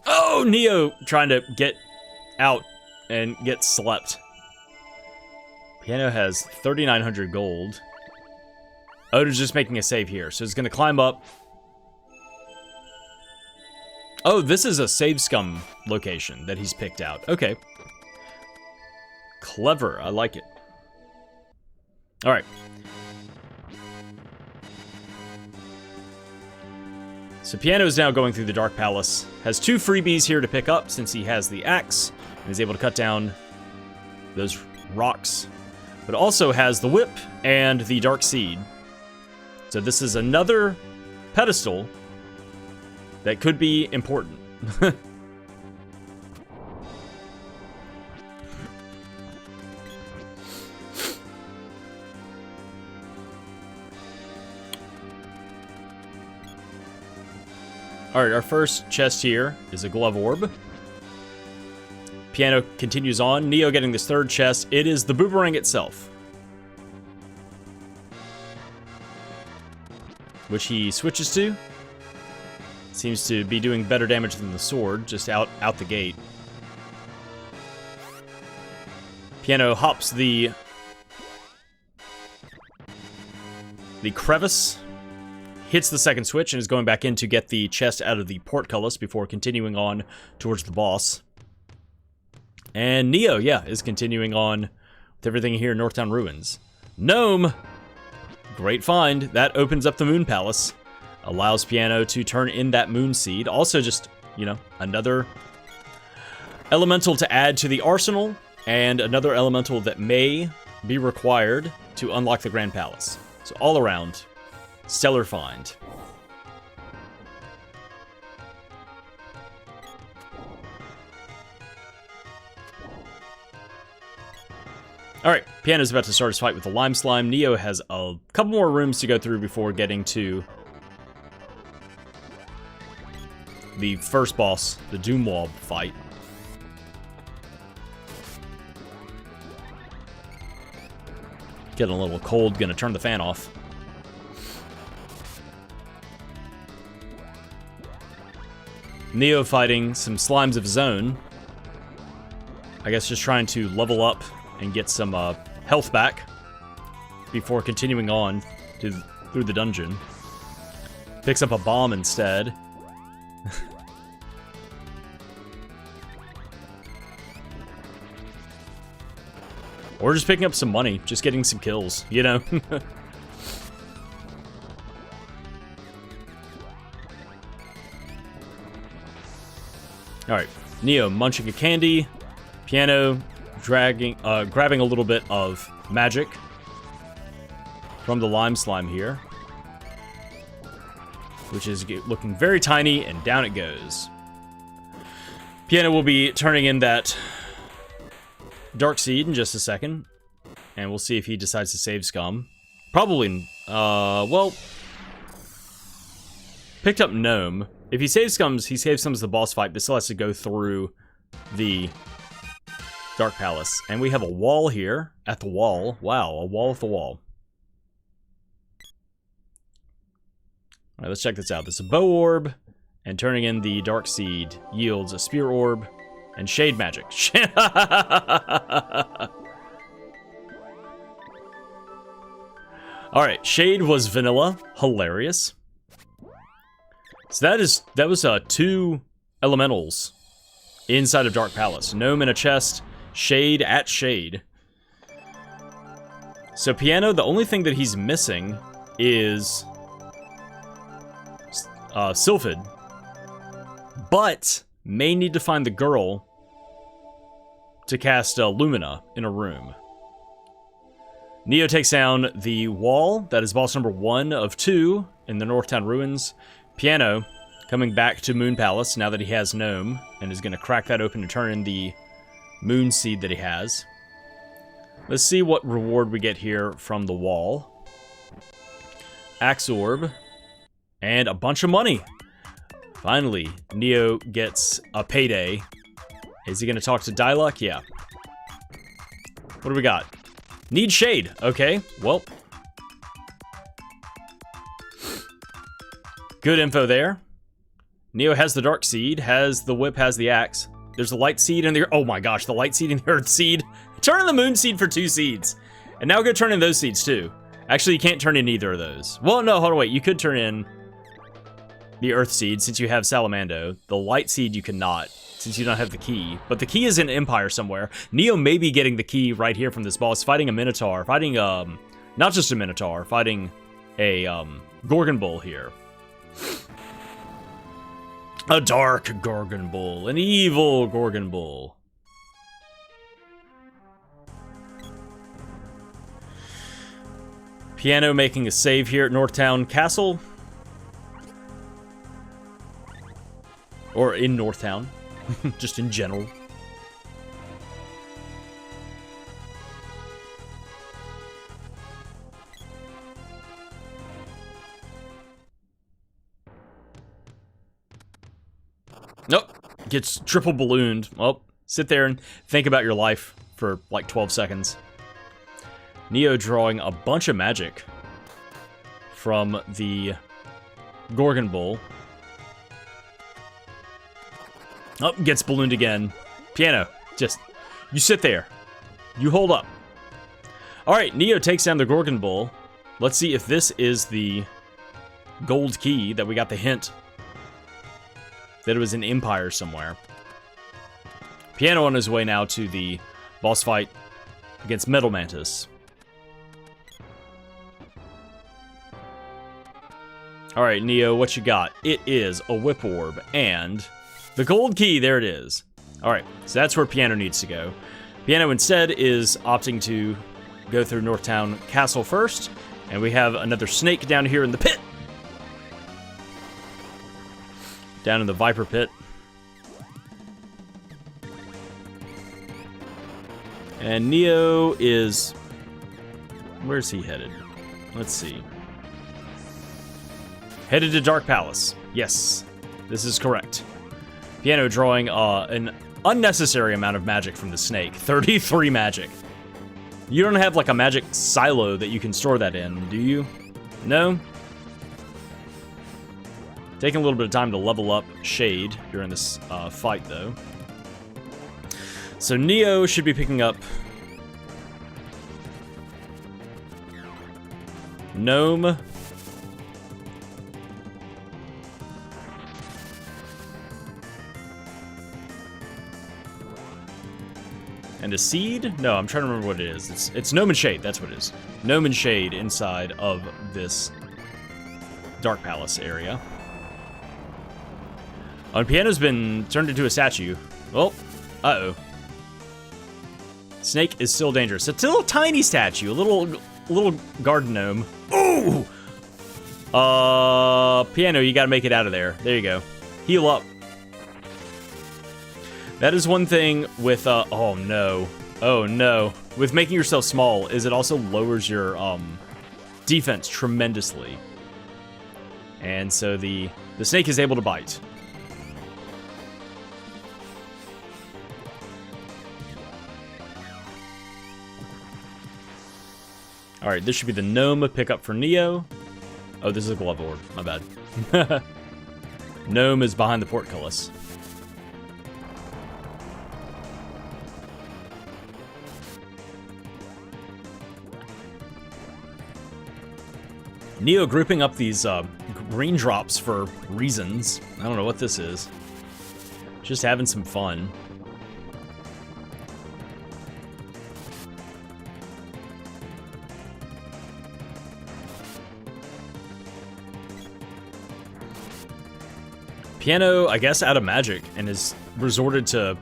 Oh, Neo trying to get out and get slept. Piano has 3,900 gold. Oda's just making a save here, so he's gonna climb up. Oh, this is a save scum location that he's picked out. Okay. Clever, I like it. All right. So Piano is now going through the Dark Palace. Has 2 freebies here to pick up since he has the axe and is able to cut down those rocks. But also has the whip and the Dark Seed. So this is another pedestal that could be important. Alright, our first chest here is a glove orb. Piano continues on. Neo getting this third chest. It is the boomerang itself, which he switches to. Seems to be doing better damage than the sword, just out the gate. Piano hops the crevice, hits the second switch, and is going back in to get the chest out of the portcullis before continuing on towards the boss. And Neo, yeah, is continuing on with everything here in Northtown Ruins. Gnome! Great find. That opens up the Moon Palace. Allows Piano to turn in that Moon Seed. Also just, you know, another elemental to add to the arsenal, and another elemental that may be required to unlock the Grand Palace. So all around, stellar find. Alright, Piano's about to start his fight with the Lime Slime. Neo has a couple more rooms to go through before getting to the first boss, the Doomwall fight. Getting a little cold, gonna turn the fan off. Neo fighting some slimes of his own. I guess just trying to level up and get some health back before continuing on through the dungeon. Picks up a bomb instead. Or just picking up some money, just getting some kills, you know? Alright, Neo munching a candy. Piano grabbing a little bit of magic from the Lime Slime here, which is looking very tiny, and down it goes. Piano will be turning in that Dark Seed in just a second, and we'll see if he decides to save scum. Probably, well, picked up Gnome. If he saves scums, he saves scums the boss fight, but still has to go through the Dark Palace. And we have a wall here at the wall. Wow, a wall at the wall. Alright, let's check this out. There's a bow orb, and turning in the Dark Seed yields a spear orb and shade magic. Alright, shade was vanilla. Hilarious. So that was 2 elementals inside of Dark Palace. Gnome in a chest, shade at shade. So Piano, the only thing that he's missing is Sylphid, but may need to find the girl to cast Lumina in a room. Neo takes down the wall. That is boss number 1 of 2 in the Northtown Ruins. Piano coming back to Moon Palace now that he has Gnome, and is going to crack that open to turn in the Moon Seed that he has. Let's see what reward we get here from the wall. Axe Orb. And a bunch of money. Finally, Neo gets a payday Is he gonna talk to Diluc? Yeah. What do we got? Need shade. Okay, well. Good info there. Neo has the Dark Seed, has the Whip, has the Axe. There's the Light Seed and the... Oh my gosh, the Light Seed and the Earth Seed. Turn in the Moon Seed for 2 seeds. And now go turn in those seeds too. Actually, you can't turn in either of those. Well, no, hold on, wait. You could turn in the Earth Seed since you have Salamando. The Light Seed you cannot since you don't have the key. But the key is in Empire somewhere. Neo may be getting the key right here from this boss, fighting a Minotaur. Fighting, not just a Minotaur, fighting a, Gorgon Bull here. A dark Gorgon Bull. An evil Gorgon Bull. Piano making a save here at Northtown Castle. Or in Northtown. Just in general. Nope. Gets triple ballooned. Well, sit there and think about your life for like 12 seconds. Neo drawing a bunch of magic from the Gorgon Bull. Oh, gets ballooned again. Piano, just, you sit there. You hold up. Alright, Neo takes down the Gorgon Bull. Let's see if this is the gold key that we got the hint that it was in Empire somewhere. Piano on his way now to the boss fight against Metal Mantis. Alright, Neo, what you got? It is a Whip Orb and the gold key. There it is. Alright, so that's where Piano needs to go. Piano instead is opting to go through Northtown Castle first, and we have another snake down here in the pit. Down in the Viper Pit. And Neo is... Where's he headed? Let's see. Headed to Dark Palace. Yes, this is correct. Piano drawing an unnecessary amount of magic from the snake. 33 magic. You don't have like a magic silo that you can store that in, do you? No? Taking a little bit of time to level up Shade during this fight, though. So Neo should be picking up Gnome. And a seed? No, I'm trying to remember what it is. It's Gnome and Shade, that's what it is. Gnome and Shade inside of this Dark Palace area. And Piano's been turned into a statue. Oh, uh-oh. Snake is still dangerous. It's a little tiny statue, a little garden gnome. Ooh! Piano, you gotta make it out of there. There you go. Heal up. That is one thing with, oh no. Oh no. With making yourself small, is it also lowers your, defense tremendously. And so the snake is able to bite. Alright, this should be the gnome pickup for Neo. Oh, this is a glove orb. My bad. Gnome is behind the portcullis. Neo grouping up these green drops for reasons. I don't know what this is. Just having some fun. Piano, I guess, out of magic, and has resorted to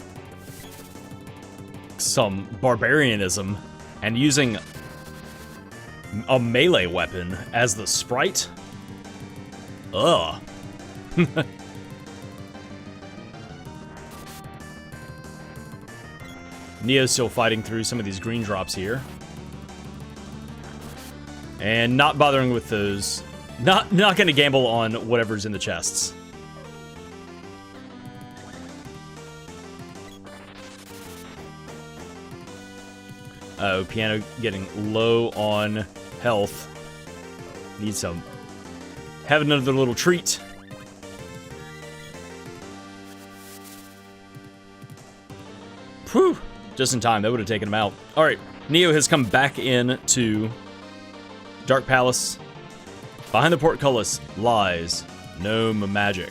some barbarianism and using a melee weapon as the Sprite. Ugh. Neo's still fighting through some of these green drops here. And not bothering with those. Not gonna gamble on whatever's in the chests. Uh-oh, Piano getting low on health. Needs some. Have another little treat. Whew. Just in time. That would have taken him out. Alright. Neo has come back in to Dark Palace. Behind the portcullis lies gnome magic.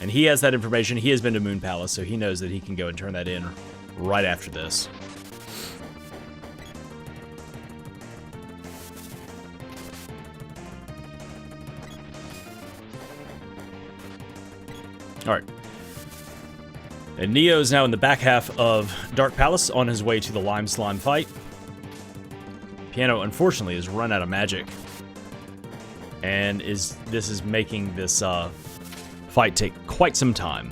And he has that information. He has been to Moon Palace, so he knows that he can go and turn that in right after this. Alright. And Neo is now in the back half of Dark Palace on his way to the Lime Slime fight. Piano, unfortunately, has run out of magic. And this is making this fight take quite some time.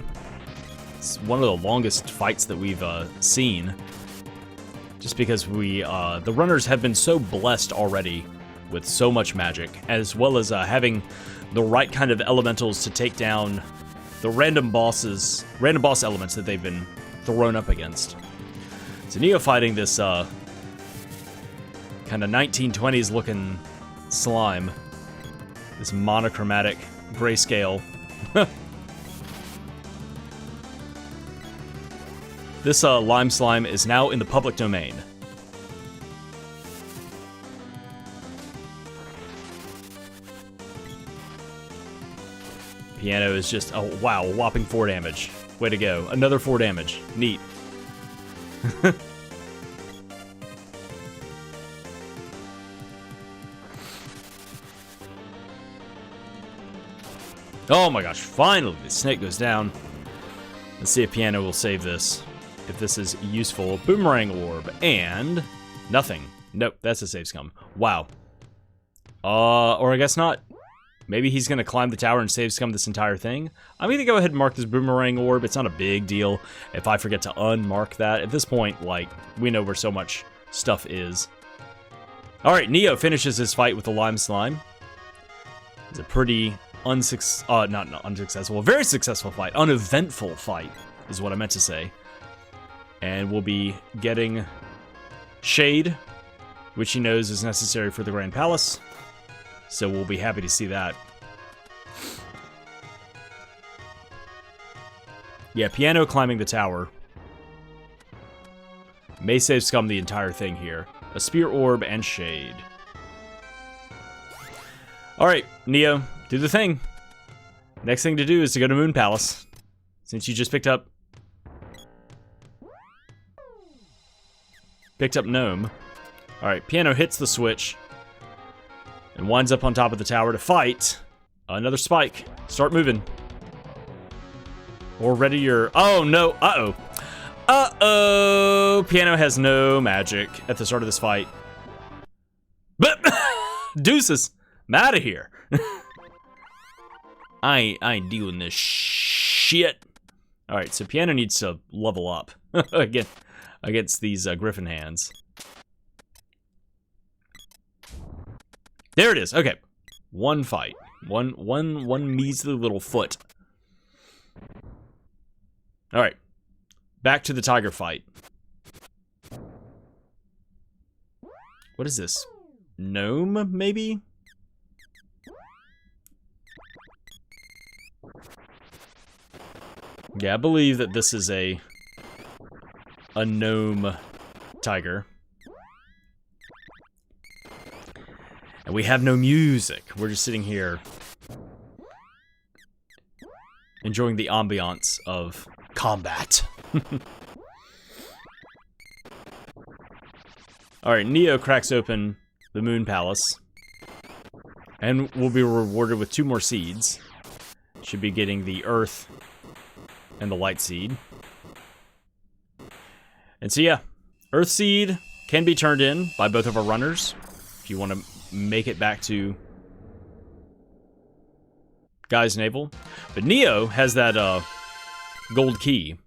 It's one of the longest fights that we've seen. Just because the runners have been so blessed already with so much magic, as well as having the right kind of elementals to take down the random boss elements that they've been thrown up against. So Neo fighting this kind of 1920s looking slime. This monochromatic grayscale. This lime slime is now in the public domain. Piano is just, oh wow, a whopping 4 damage. Way to go. Another 4 damage. Neat. Oh my gosh, finally the snake goes down. Let's see if Piano will save this. If this is useful. Boomerang orb, and nothing. Nope, that's a save scum. Wow. Or I guess not. Maybe he's gonna climb the tower and save scum this entire thing. I'm gonna go ahead and mark this boomerang orb. It's not a big deal if I forget to unmark that. At this point, like, we know where so much stuff is. Alright, Neo finishes his fight with the lime slime. It's a pretty not unsuccessful, a very successful fight. Uneventful fight is what I meant to say. And we'll be getting Shade, which he knows is necessary for the Grand Palace. So we'll be happy to see that. Yeah, Piano climbing the tower. May save scum the entire thing here. A spear orb and Shade. Alright, Neo, do the thing. Next thing to do is to go to Moon Palace. Since you just picked up Gnome. Alright, Piano hits the switch. And winds up on top of the tower to fight another spike. Start moving. Or ready your... Oh, no. Uh-oh. Uh-oh. Piano has no magic at the start of this fight. But deuces. I'm out of here. I ain't doing this shit. Alright, so Piano needs to level up. Against these Griffin hands. There it is. Okay. One fight. One measly little foot. Alright. Back to the tiger fight. What is this? Gnome, maybe? Yeah, I believe that this is a gnome tiger. And we have no music. We're just sitting here enjoying the ambiance of combat. Alright, Neo cracks open the Moon Palace. And we'll be rewarded with 2 more seeds. Should be getting the Earth and the Light Seed. And so yeah, Earth Seed can be turned in by both of our runners. If you want to make it back to Guy's Navel. But Neo has that gold key.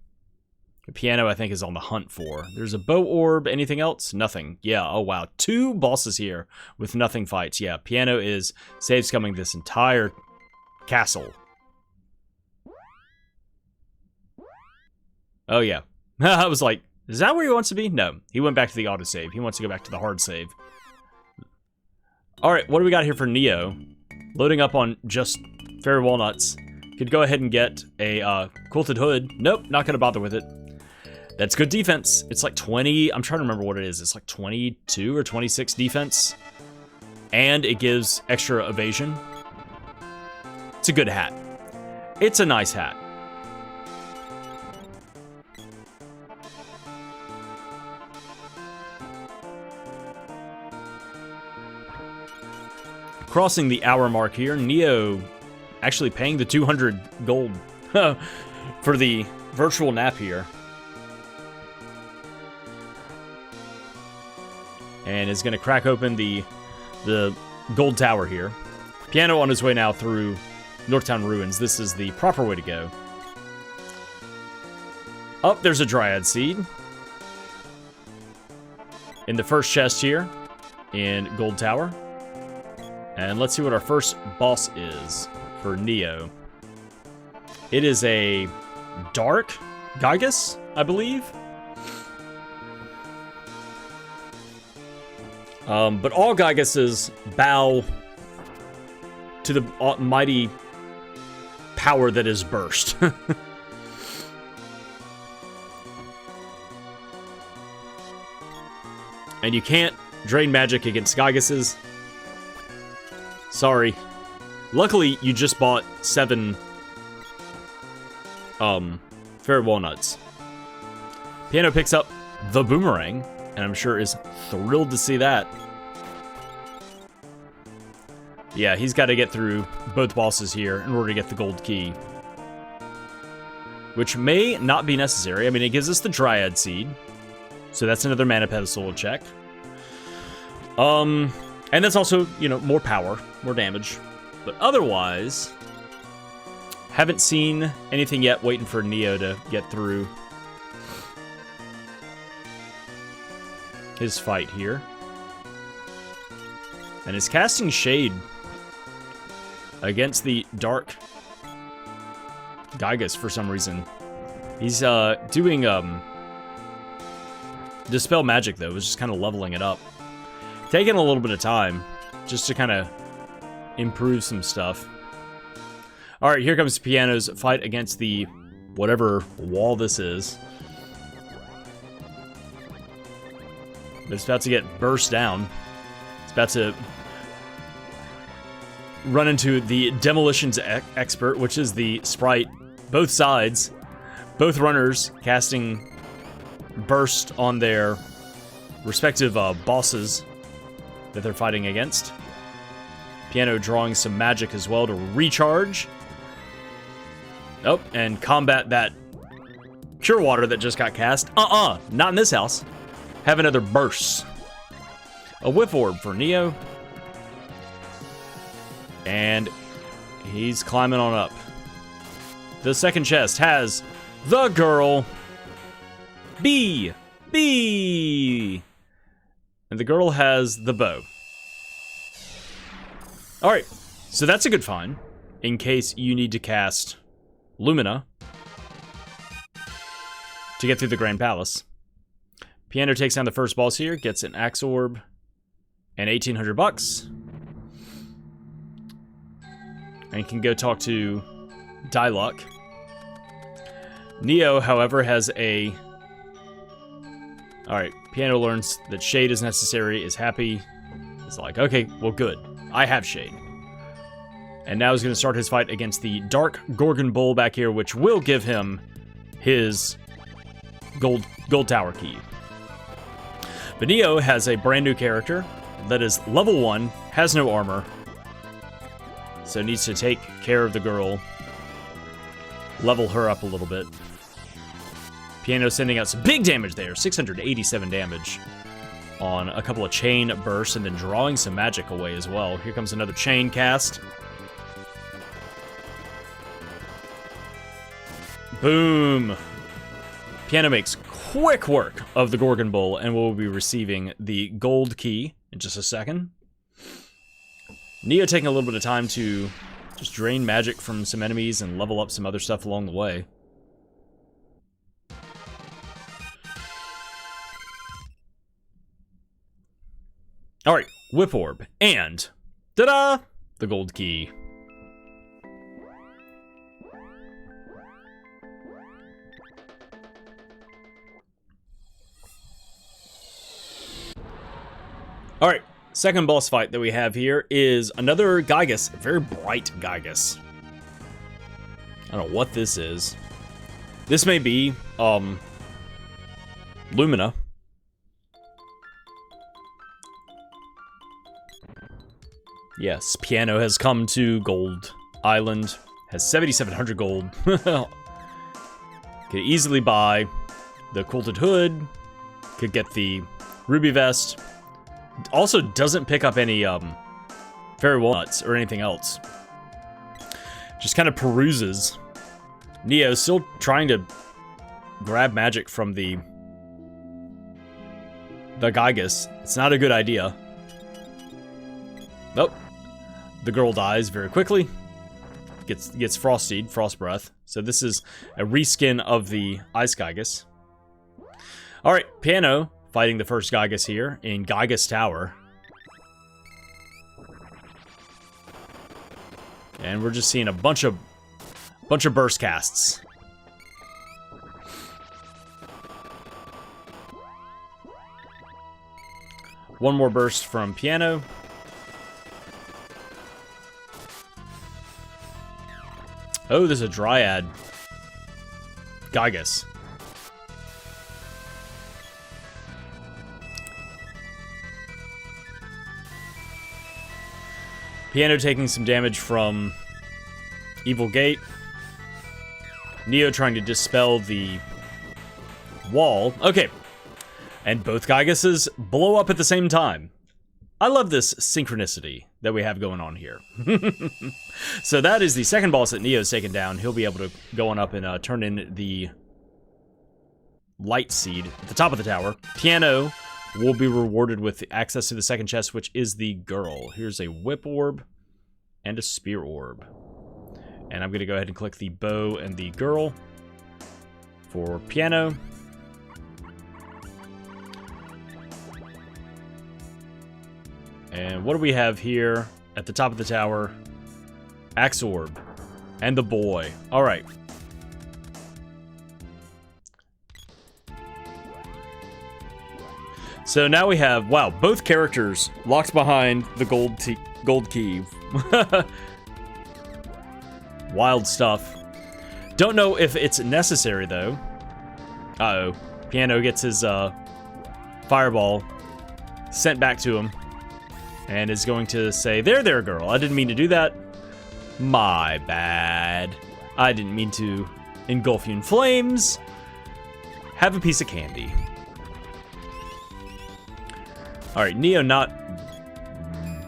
The Piano, I think, is on the hunt for. There's a bow orb. Anything else? Nothing. Yeah, oh wow. 2 bosses here with nothing fights. Yeah, Piano is save scumming this entire castle. Oh yeah. I was like, Is that where he wants to be? No, he went back to the autosave. He wants to go back to the hard save. All right, what do we got here for Neo? Loading up on just fairy walnuts. Could go ahead and get a quilted hood. Nope, not gonna bother with it. That's good defense. It's like 20, I'm trying to remember what it is. It's like 22 or 26 defense. And it gives extra evasion. It's a good hat. It's a nice hat. Crossing the hour mark here, Neo actually paying the 200 gold for the virtual nap here. And is going to crack open the gold tower here. Piano on his way now through Northtown Ruins. This is the proper way to go. Oh, there's a Dryad Seed. In the first chest here in Gold Tower. And let's see what our first boss is for Neo. It is a Dark Gygus, I believe. But all Gyguses bow to the mighty power that is Burst. And you can't drain magic against Gyguses. Sorry. Luckily, you just bought 7 fairy walnuts. Piano picks up the boomerang, and I'm sure is thrilled to see that. Yeah, he's got to get through both bosses here in order to get the gold key. Which may not be necessary. I mean, it gives us the Dryad Seed. So that's another mana pedestal to check. And that's also, you know, more power, more damage. But otherwise, haven't seen anything yet, waiting for Neo to get through his fight here. And is casting Shade against the Dark Gygus for some reason. He's doing Dispel Magic, though. Is just kind of leveling it up. Taking a little bit of time just to kind of improve some stuff. All right, here comes Piano's fight against the whatever wall this is. It's about to get burst down. It's about to run into the Demolitions Expert, which is the Sprite. Both sides, both runners casting burst on their respective bosses that they're fighting against. Piano drawing some magic as well to recharge. Oh, and combat that Cure Water that just got cast. Not in this house. Have another burst. A Whip Orb for Neo. And he's climbing on up. The second chest has the girl. B. And the girl has the bow. Alright, so that's a good find. In case you need to cast Lumina to get through the Grand Palace. Piano takes down the first boss here, gets an Axe Orb and 1,800 bucks. And can go talk to Diluc. Neo, however, has a... Alright, Piano learns that Shade is necessary, is happy. It's like, okay, well good. I have Shade. And now he's going to start his fight against the Dark Gorgon Bull back here, which will give him his gold tower key. But Neo has a brand new character that is level 1, has no armor, so needs to take care of the girl, level her up a little bit. Piano sending out some big damage there, 687 damage on a couple of chain bursts, and then drawing some magic away as well. Here comes another chain cast. Boom! Piano makes quick work of the Gorgon Bull, and we'll be receiving the gold key in just a second. Neo taking a little bit of time to just drain magic from some enemies and level up some other stuff along the way. All right, Whip Orb, and ta-da, the gold key. All right, second boss fight that we have here is another Gygus, a very bright Gygus. I don't know what this is. This may be, Lumina. Yes, Piano has come to Gold Island. Has 7,700 gold. Could easily buy the Quilted Hood. Could get the Ruby Vest. Also doesn't pick up any Fairy Walnuts or anything else. Just kind of peruses. Neo still trying to grab magic from the Gygus. It's not a good idea. Nope. The girl dies very quickly. Gets Frost Breath. So this is a reskin of the Ice Gygus. Alright, Piano fighting the first Gygus here in Gygus Tower. And we're just seeing a bunch of burst casts. One more burst from Piano. Oh, there's a Dryad Gygus. Piano taking some damage from Evil Gate. Neo trying to dispel the wall. Okay. And both Gyguses blow up at the same time. I love this synchronicity that we have going on here. So that is the second boss that Neo's taken down. He'll be able to go on up and turn in the Light Seed at the top of the tower. Piano will be rewarded with access to the second chest, which is the girl. Here's a Whip Orb and a Spear Orb. And I'm going to go ahead and click the bow and the girl for Piano. And what do we have here at the top of the tower? Axe Orb and the boy. All right. So now we have, wow, both characters locked behind the gold key. Wild stuff. Don't know if it's necessary, though. Uh-oh. Piano gets his fireball sent back to him. And is going to say, there, girl. I didn't mean to do that. My bad. I didn't mean to engulf you in flames. Have a piece of candy. Alright, Neo not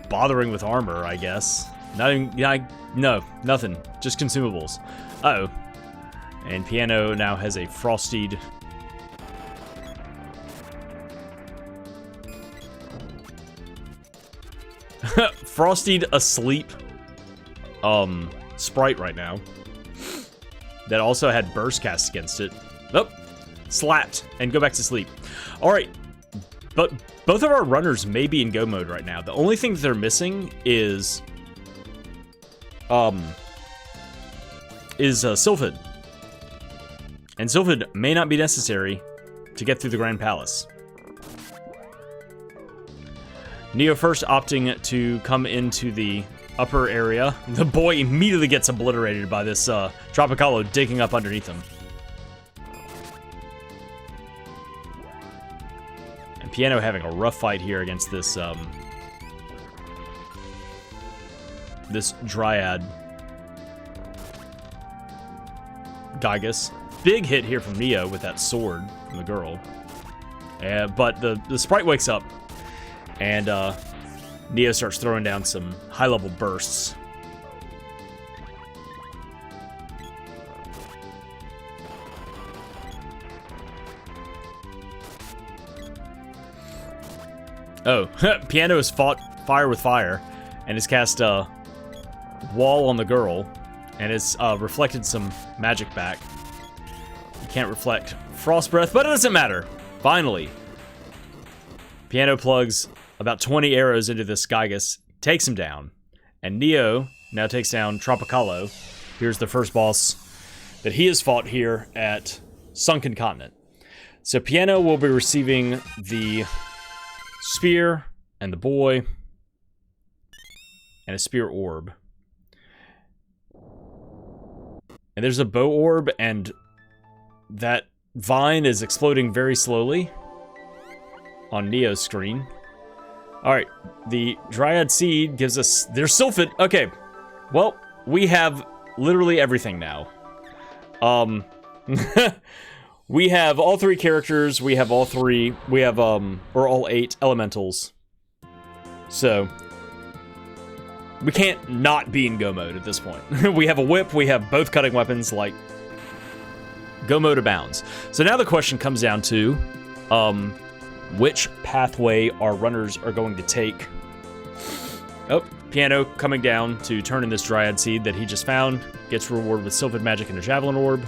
bothering with armor, I guess. Not even, no, nothing. Just consumables. Uh-oh. And Piano now has a frosted... Frosted asleep Sprite right now. That also had burst cast against it. Oh, slapped and go back to sleep. Alright, but both of our runners may be in go mode right now. The only thing that they're missing is Sylphid. And Sylphid may not be necessary to get through the Grand Palace. Neo first opting to come into the upper area. The boy immediately gets obliterated by this Tropicalo digging up underneath him. And Piano having a rough fight here against this this Dryad Gygus. Big hit here from Neo with that sword from the girl. But the Sprite wakes up. And Neo starts throwing down some high-level bursts. Oh, Piano has fought fire with fire, and has cast a wall on the girl, and has reflected some magic back. You can't reflect Frost Breath, but it doesn't matter. Finally, Piano plugs about 20 arrows into this Gygus, takes him down. And Neo now takes down Tropicalo. Here's the first boss that he has fought here at Sunken Continent. So Piano will be receiving the spear and the boy and a spear orb. And there's a bow orb, and that vine is exploding very slowly on Neo's screen. Alright, the Dryad Seed gives us... There's Sylphid! Okay, well, we have literally everything now. We have all 3 characters, we have all 3... We have, or all 8 elementals. So... we can't not be in Go mode at this point. We have a whip, we have both cutting weapons, like... Go mode abounds. So now the question comes down to... which pathway our runners are going to take. Oh, Piano coming down to turn in this Dryad Seed that he just found. Gets rewarded with Sylphid Magic and a Javelin Orb.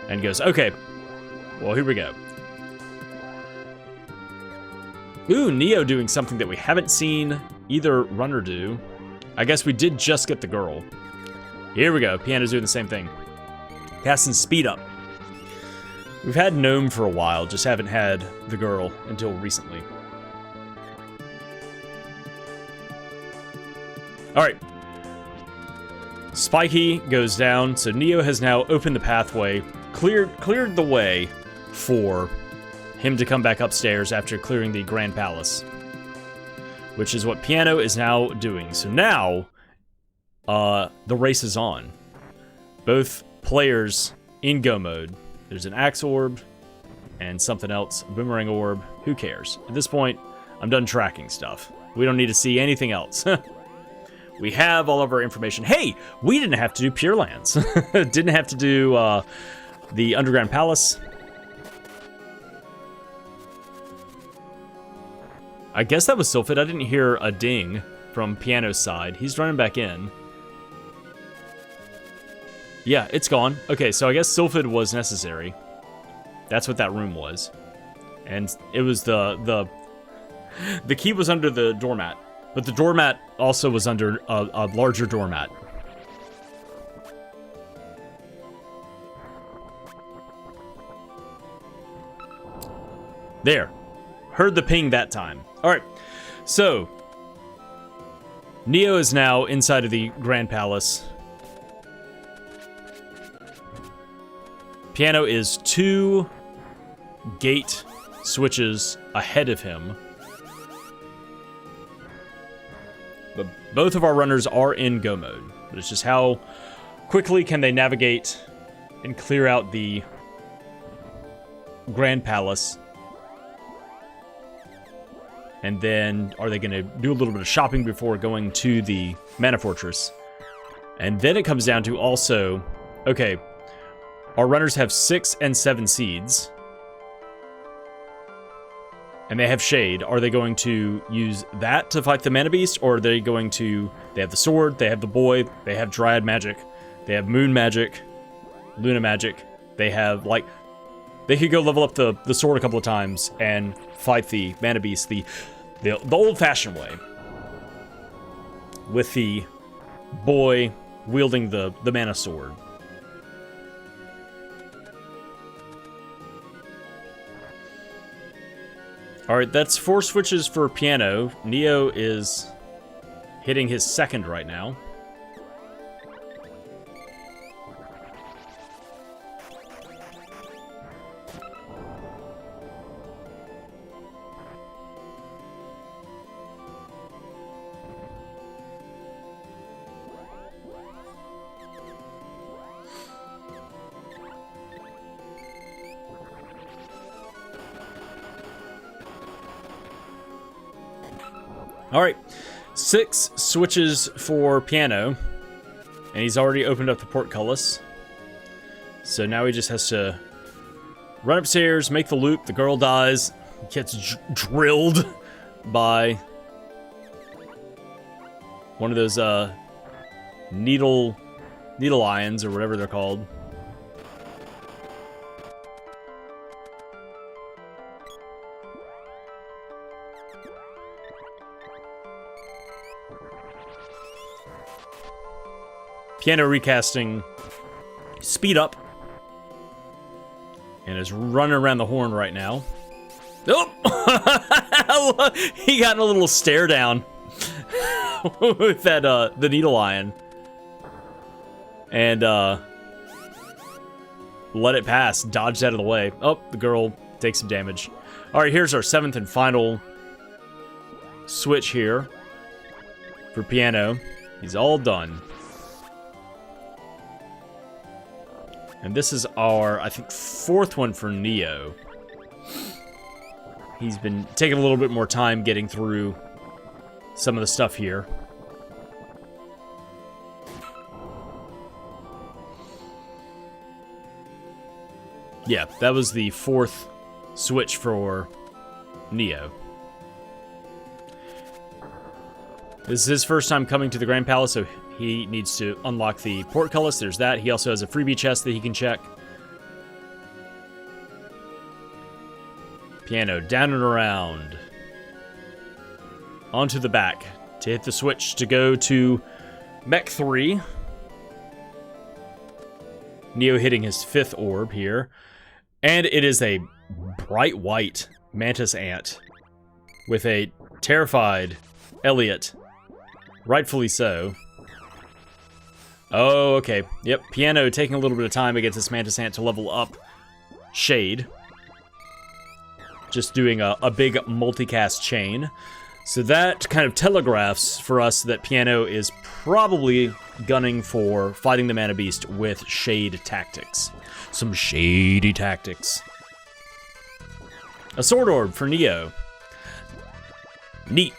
And goes, okay, well, here we go. Ooh, Neo doing something that we haven't seen either runner do. I guess we did just get the girl. Here we go, Piano's doing the same thing. Casting Speed Up. We've had Gnome for a while, just haven't had the girl until recently. Alright. Spiky goes down, so Neo has now opened the pathway, cleared the way for him to come back upstairs after clearing the Grand Palace. Which is what Piano is now doing. So now, the race is on. Both players in Go mode. There's an Axe Orb and something else, a Boomerang Orb. Who cares? At this point, I'm done tracking stuff. We don't need to see anything else. We have all of our information. Hey, we didn't have to do Pure Lands. Didn't have to do the Underground Palace. I guess that was Sylphid. I didn't hear a ding from Piano's side. He's running back in. Yeah, it's gone. Okay, so I guess Sylphid was necessary. That's what that room was. And it was the key was under the doormat. But the doormat also was under a larger doormat. There. Heard the ping that time. Alright, so Neo is now inside of the Grand Palace. Piano is 2 gate switches ahead of him. But both of our runners are in Go mode. But it's just how quickly can they navigate and clear out the Grand Palace. And then are they going to do a little bit of shopping before going to the Mana Fortress? And then it comes down to also, okay, our runners have 6 and 7 seeds. And they have Shade. Are they going to use that to fight the Mana Beast? Or are they going to... They have the sword, they have the boy, they have Dryad Magic, they have Moon Magic, Luna Magic. They have, like... They could go level up the sword a couple of times and fight the Mana Beast the old-fashioned way. With the boy wielding the Mana Sword. Alright, that's 4 switches for Piano. Neo is hitting his second right now. Alright, 6 switches for Piano, and he's already opened up the portcullis. So now he just has to run upstairs, make the loop, the girl dies, gets drilled by one of those needle ions or whatever they're called. Piano recasting speed up. And is running around the horn right now. Oh! He got a little stare down with that the needle ion. And let it pass, dodged out of the way. Oh, the girl takes some damage. Alright, here's our 7th and final switch here for Piano. He's all done. And this is our, I think, 4th one for Neo. He's been taking a little bit more time getting through some of the stuff here. Yeah, that was the 4th switch for Neo. This is his first time coming to the Grand Palace, so he needs to unlock the portcullis. There's that. He also has a freebie chest that he can check. Piano down and around. Onto the back to hit the switch to go to Mech 3. Neo hitting his 5th orb here. And it is a bright white mantis ant with a terrified Elliot. Rightfully so. Oh, okay. Yep, Piano taking a little bit of time against this mantis ant to level up Shade. Just doing a big multicast chain. So that kind of telegraphs for us that Piano is probably gunning for fighting the Mana Beast with Shade tactics. Some shady tactics. A Sword Orb for Neo. Neat.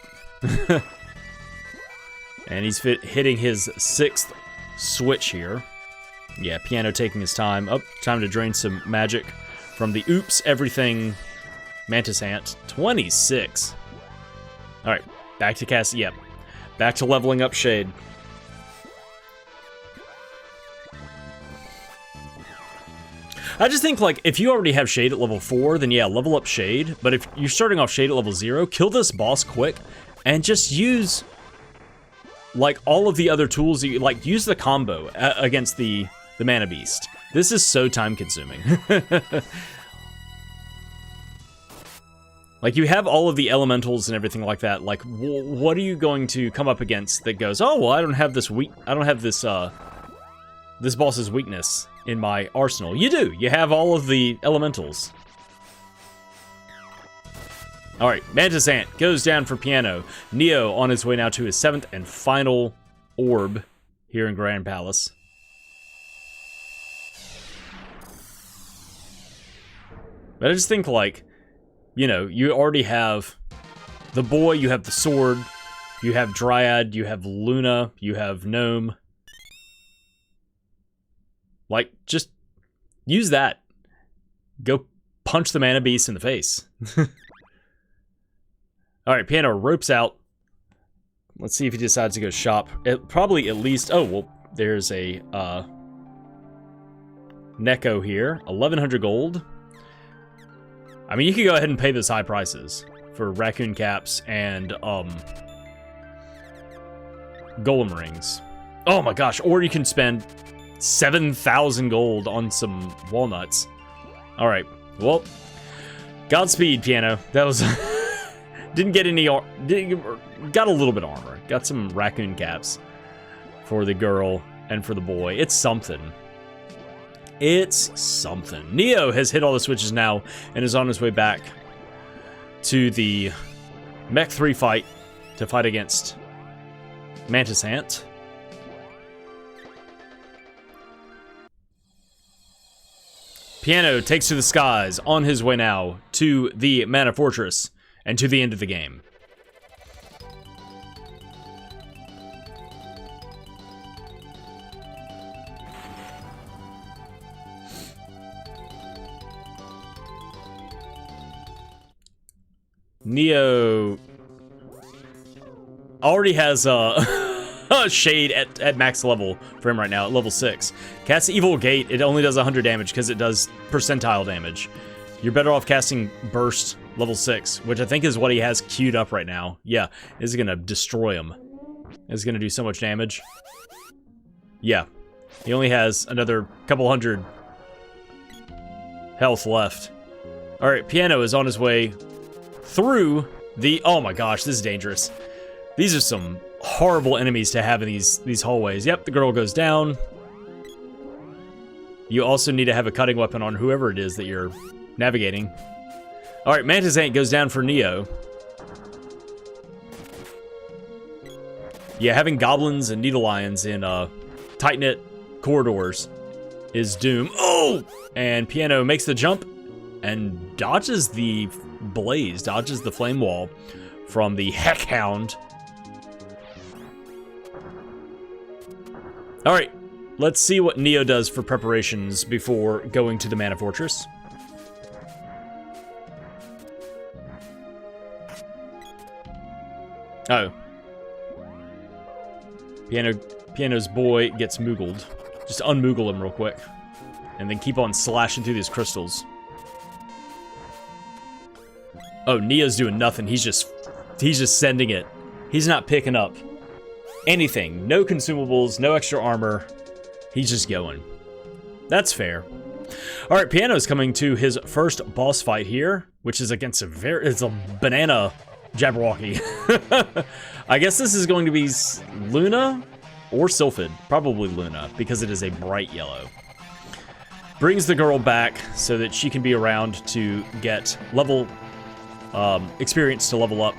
And he's hitting his 6th switch here. Yeah, Piano taking his time. Oh, time to drain some magic from the Oops Everything Mantis Ant. 26. Alright, back to cast. Yep. Back to leveling up Shade. I just think, like, if you already have Shade at level 4, then yeah, level up Shade. But if you're starting off Shade at level 0, kill this boss quick and just use, like, all of the other tools. Like, use the combo against the Mana Beast. This is so time-consuming. Like, you have all of the elementals and everything like that. Like, what are you going to come up against that goes, oh, well, I don't have this this boss's weakness in my arsenal. You do. You have all of the elementals. Alright, Mantis Ant goes down for Piano. Neo on his way now to his 7th and final orb here in Grand Palace. But I just think, like, you know, you already have the boy, you have the sword, you have Dryad, you have Luna, you have Gnome. Like, just use that. Go punch the Mana Beast in the face. Alright, Piano ropes out. Let's see if he decides to go shop. Probably at least... Oh, well, there's a Neko here. 1,100 gold. I mean, you could go ahead and pay those high prices for raccoon caps and golem rings. Oh my gosh, or you can spend 7,000 gold on some walnuts. All right, well, Godspeed, Piano. That was didn't get any. Got a little bit of armor. Got some raccoon caps for the girl and for the boy. It's something. It's something. Neo has hit all the switches now and is on his way back to the Mech 3 fight to fight against Mantis Ant. Piano takes to the skies on his way now to the Mana Fortress and to the end of the game. Neo already has a Shade at max level for him right now, at level 6. Cast Evil Gate, it only does 100 damage because it does percentile damage. You're better off casting Burst level 6, which I think is what he has queued up right now. Yeah, this is going to destroy him. It's going to do so much damage. Yeah, He only has another couple hundred health left. All right, Piano is on his way through the... Oh my gosh, this is dangerous. These are some horrible enemies to have in these hallways. Yep, the girl goes down. You also need to have a cutting weapon on whoever it is that you're navigating. All right, Mantis Ant goes down for Neo. Yeah, having goblins and needle lions in tight-knit corridors is doom. Oh! And Piano makes the jump and dodges the blaze, dodges the flame wall from the Heck Hound. All right, let's see what Neo does for preparations before going to the Mana Fortress. Oh. Piano's boy gets moogled. Just unmoogle him real quick. And then keep on slashing through these crystals. Oh, Neo's doing nothing. He's just sending it. He's not picking up anything. No consumables, no extra armor. He's just going. That's fair. All right, Piano's coming to his first boss fight here, which is against it's a banana Jabberwocky. I guess this is going to be Luna or Sylphid. Probably Luna, because it is a bright yellow. Brings the girl back so that she can be around to get level experience to level up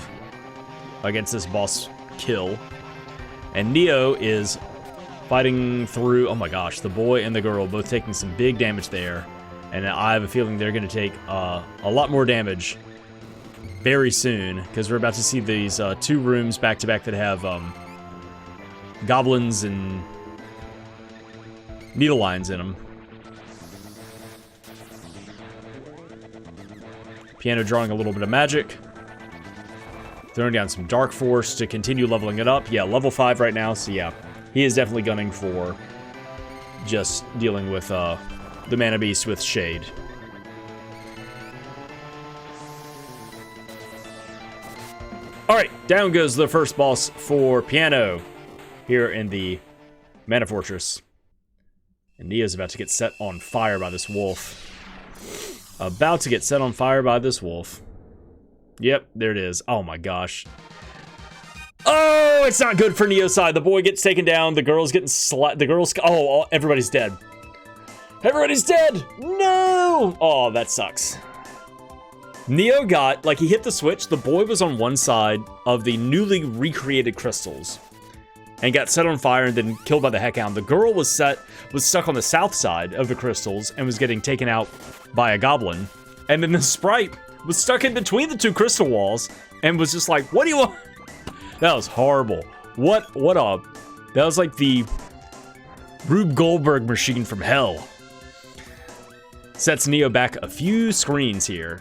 against this boss kill. And Neo is fighting through... Oh my gosh, the boy and the girl both taking some big damage there. And I have a feeling they're going to take a lot more damage very soon, because we're about to see these two rooms back-to-back that have goblins and needle lions in them. Piano drawing a little bit of magic. Throwing down some Dark Force to continue leveling it up. Yeah, level 5 right now, so yeah. He is definitely gunning for just dealing with the Mana Beast with Shade. Alright, down goes the first boss for Piano here in the Mana Fortress. And Neo's about to get set on fire by this wolf. About to get set on fire by this wolf. Yep, there it is. Oh my gosh. Oh, it's not good for Neo's side. The boy gets taken down. The girl's getting oh, everybody's dead. Everybody's dead! No! Oh, that sucks. Neo got, like, he hit the switch. The boy was on one side of the newly recreated crystals and got set on fire and then killed by the Heck Hound. The girl was stuck on the south side of the crystals and was getting taken out by a goblin. And then the Sprite was stuck in between the two crystal walls and was just like, what do you want? That was horrible. That was like the Rube Goldberg machine from hell. Sets Neo back a few screens here.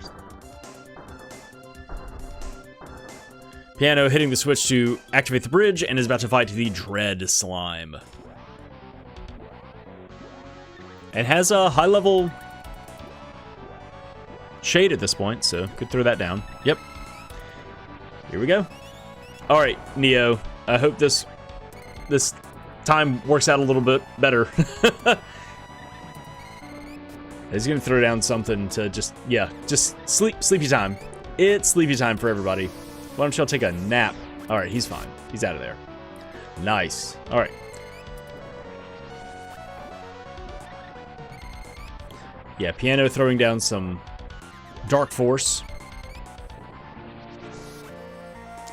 Piano hitting the switch to activate the bridge and is about to fight the Dread Slime. And has a high-level Shade at this point, so could throw that down. Yep. Here we go. All right, Neo. I hope this time works out a little bit better. He's gonna throw down something to just sleepy time. It's sleepy time for everybody. Why don't y'all take a nap? All right, he's fine. He's out of there. Nice. All right. Yeah, Piano throwing down some Dark Force.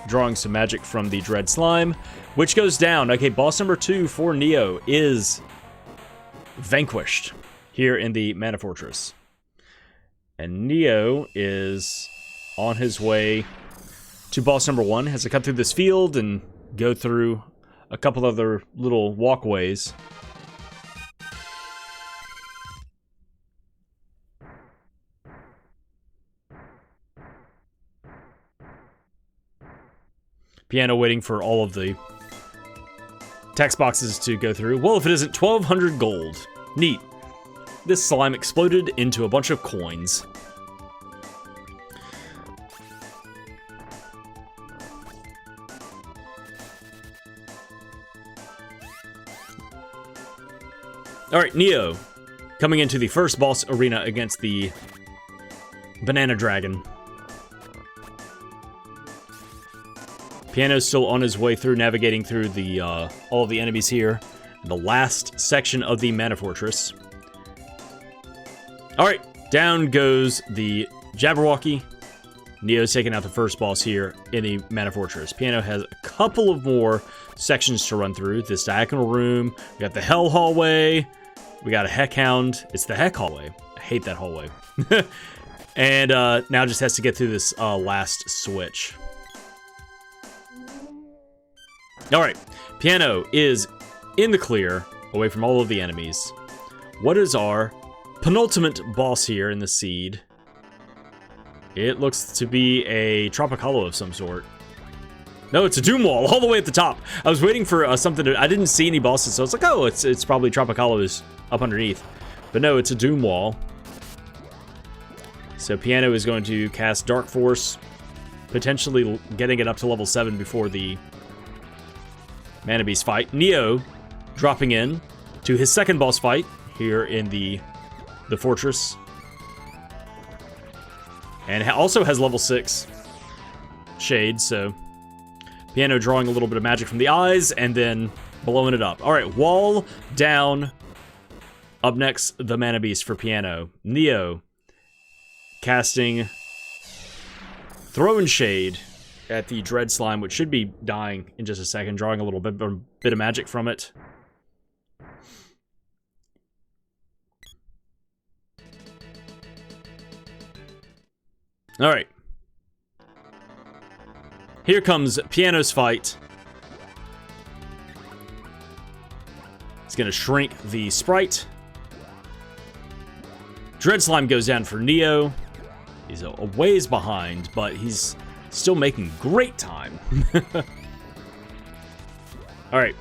Drawing some magic from the Dread Slime, which goes down. Okay, boss number 2 for Neo is vanquished here in the Mana Fortress. And Neo is on his way to boss number 1. Has to cut through this field and go through a couple other little walkways. Piano waiting for all of the text boxes to go through. Well, if it isn't 1,200 gold. Neat. This slime exploded into a bunch of coins. Alright, Neo. Coming into the first boss arena against the Banana Dragon. Piano's still on his way through, navigating through the all of the enemies here. The last section of the Mana Fortress. Alright, down goes the Jabberwocky. Neo's taking out the first boss here in the Mana Fortress. Piano has a couple of more sections to run through. This diagonal room. We got the Hell Hallway. We got a Heck Hound. It's the Heck Hallway. I hate that hallway. And now just has to get through this last switch. Alright, Piano is in the clear, away from all of the enemies. What is our penultimate boss here in the seed? It looks to be a Tropicalo of some sort. No, it's a Doom Wall, all the way at the top. I was waiting for something to... I didn't see any bosses, so I was like, oh, it's probably Tropicalo's up underneath. But no, it's a Doom Wall. So Piano is going to cast Dark Force, potentially getting it up to level 7 before the Mana Beast fight. Neo dropping in to his second boss fight here in the fortress. And also has level 6 Shade, so Piano drawing a little bit of magic from the eyes and then blowing it up. Alright, wall down. Up next, the Mana Beast for Piano. Neo casting Throwing Shade at the Dread Slime, which should be dying in just a second, drawing a little bit of magic from it. Alright. Here comes Piano's fight. He's gonna shrink the Sprite. Dread Slime goes down for Neo. He's a ways behind, but he's still making great time. Alright,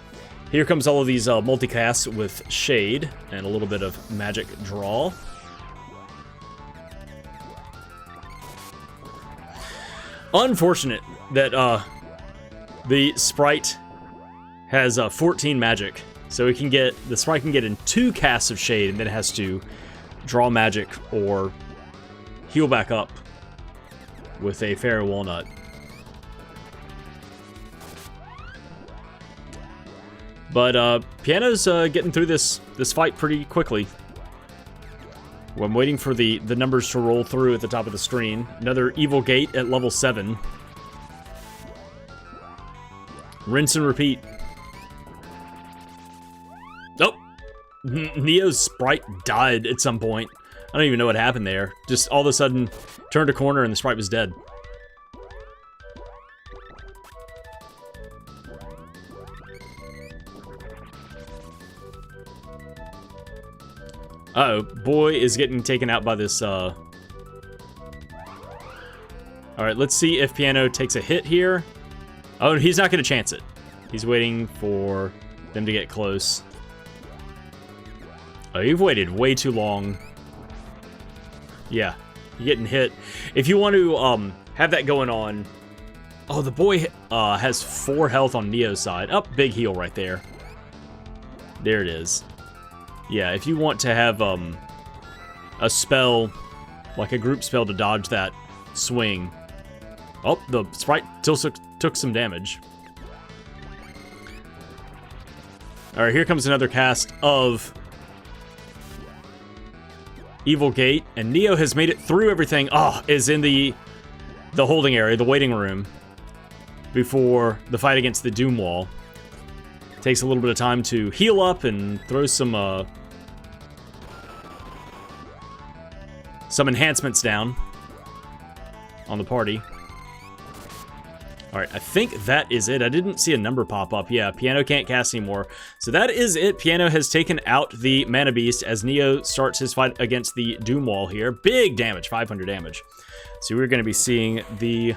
here comes all of these multicasts with Shade and a little bit of magic draw. Unfortunate that the Sprite has 14 magic, so it can get the Sprite can get in 2 casts of Shade and then it has to draw magic or heal back up with a Fairy Walnut. But Piano's getting through this fight pretty quickly. Well, I'm waiting for the numbers to roll through at the top of the screen. Another Evil Gate at level 7. Rinse and repeat. Oh! Neo's Sprite died at some point. I don't even know what happened there. Just all of a sudden, turned a corner and the Sprite was dead. Uh-oh, boy is getting taken out by this, Alright, let's see if Piano takes a hit here. Oh, he's not gonna chance it. He's waiting for them to get close. Oh, you've waited way too long. Yeah, you're getting hit. If you want to, have that going on... Oh, the boy, has 4 health on Neo's side. Oh, big heal right there. There it is. Yeah, if you want to have, a spell, like a group spell to dodge that swing. Oh, the Sprite still took some damage. Alright, here comes another cast of Evil Gate, and Neo has made it through everything. Oh, is in the holding area, the waiting room, before the fight against the Doom Wall. Takes a little bit of time to heal up and throw some enhancements down on the party. Alright, I think that is it. I didn't see a number pop up. Yeah, Piano can't cast anymore. So that is it. Piano has taken out the Mana Beast as Neo starts his fight against the Doom Wall here. Big damage, 500 damage. So we're going to be seeing the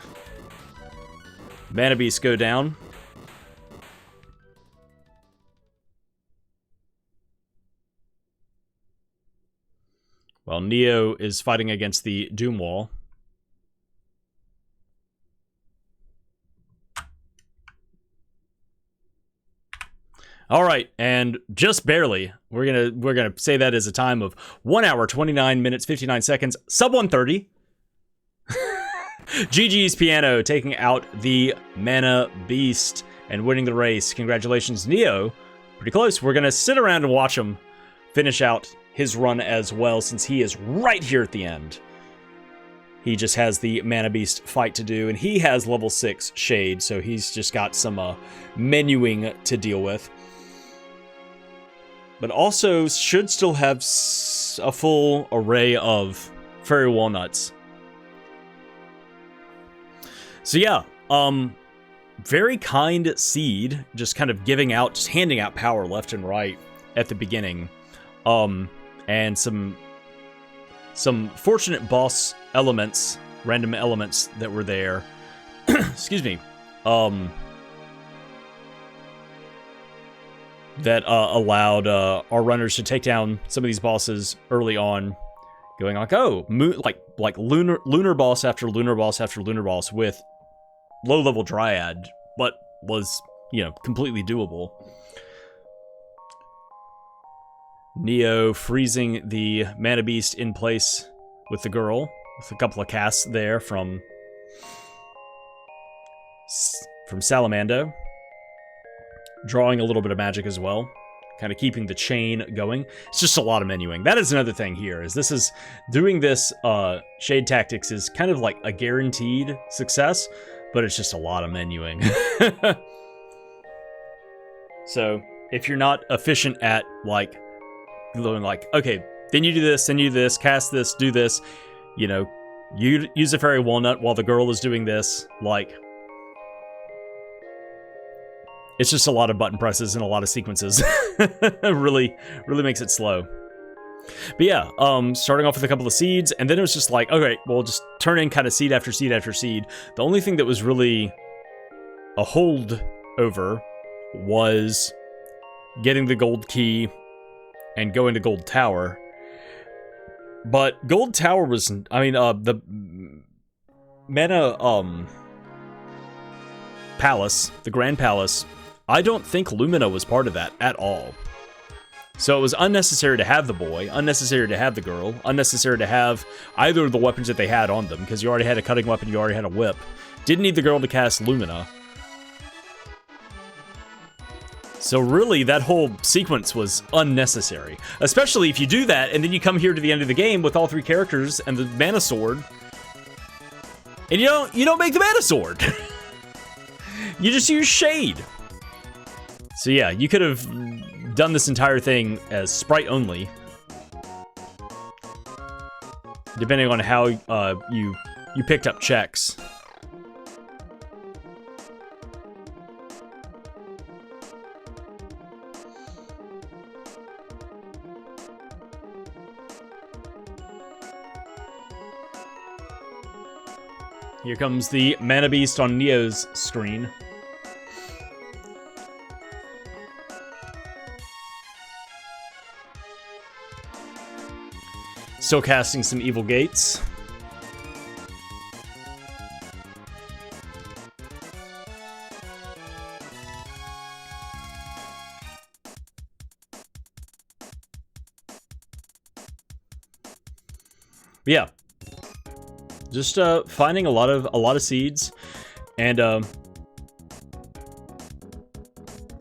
Mana Beast go down. While Neo is fighting against the Doom Wall. All right, and just barely, we're gonna say that as a time of 1 hour, 29 minutes, 59 seconds, sub 130. GG's Piano taking out the Mana Beast and winning the race. Congratulations, Neo. Pretty close. We're gonna sit around and watch him finish out his run as well, since he is right here at the end. He just has the Mana Beast fight to do, and he has level 6 Shade, so he's just got some menuing to deal with. But also should still have a full array of Fairy Walnuts. So yeah, very kind seed, just kind of giving out, just handing out power left and right at the beginning. And some fortunate boss elements, random elements that were there. Excuse me. That allowed our runners to take down some of these bosses early on, going like, oh, like lunar boss after lunar boss after lunar boss with low-level Dryad, but was, you know, completely doable. Neo freezing the Mana Beast in place with the girl, with a couple of casts there from Salamando. Drawing a little bit of magic as well, kind of keeping the chain going. It's just a lot of menuing. That is another thing here, is doing this Shade Tactics is kind of like a guaranteed success, but it's just a lot of menuing. So if you're not efficient at like going like, okay, then you do this, cast this, do this, you know, you use a Fairy Walnut while the girl is doing this, like, it's just a lot of button presses and a lot of sequences. really makes it slow. But yeah, starting off with a couple of seeds, and then it was just like, okay, well, just turn in kind of seed after seed after seed. The only thing that was really a hold over was getting the gold key and going to Gold Tower. But Gold Tower was, I mean, the Mana, Palace, the Grand Palace, I don't think Lumina was part of that at all. So it was unnecessary to have the boy, unnecessary to have the girl, unnecessary to have either of the weapons that they had on them, because you already had a cutting weapon, you already had a whip. Didn't need the girl to cast Lumina. So really, that whole sequence was unnecessary. Especially if you do that, and then you come here to the end of the game with all 3 characters and the Mana Sword, and you don't make the Mana Sword. You just use Shade. So yeah, you could have done this entire thing as Sprite only, depending on how you picked up checks. Here comes the Mana Beast on Neo's screen. Still casting some evil gates. But yeah, just finding a lot of seeds, and a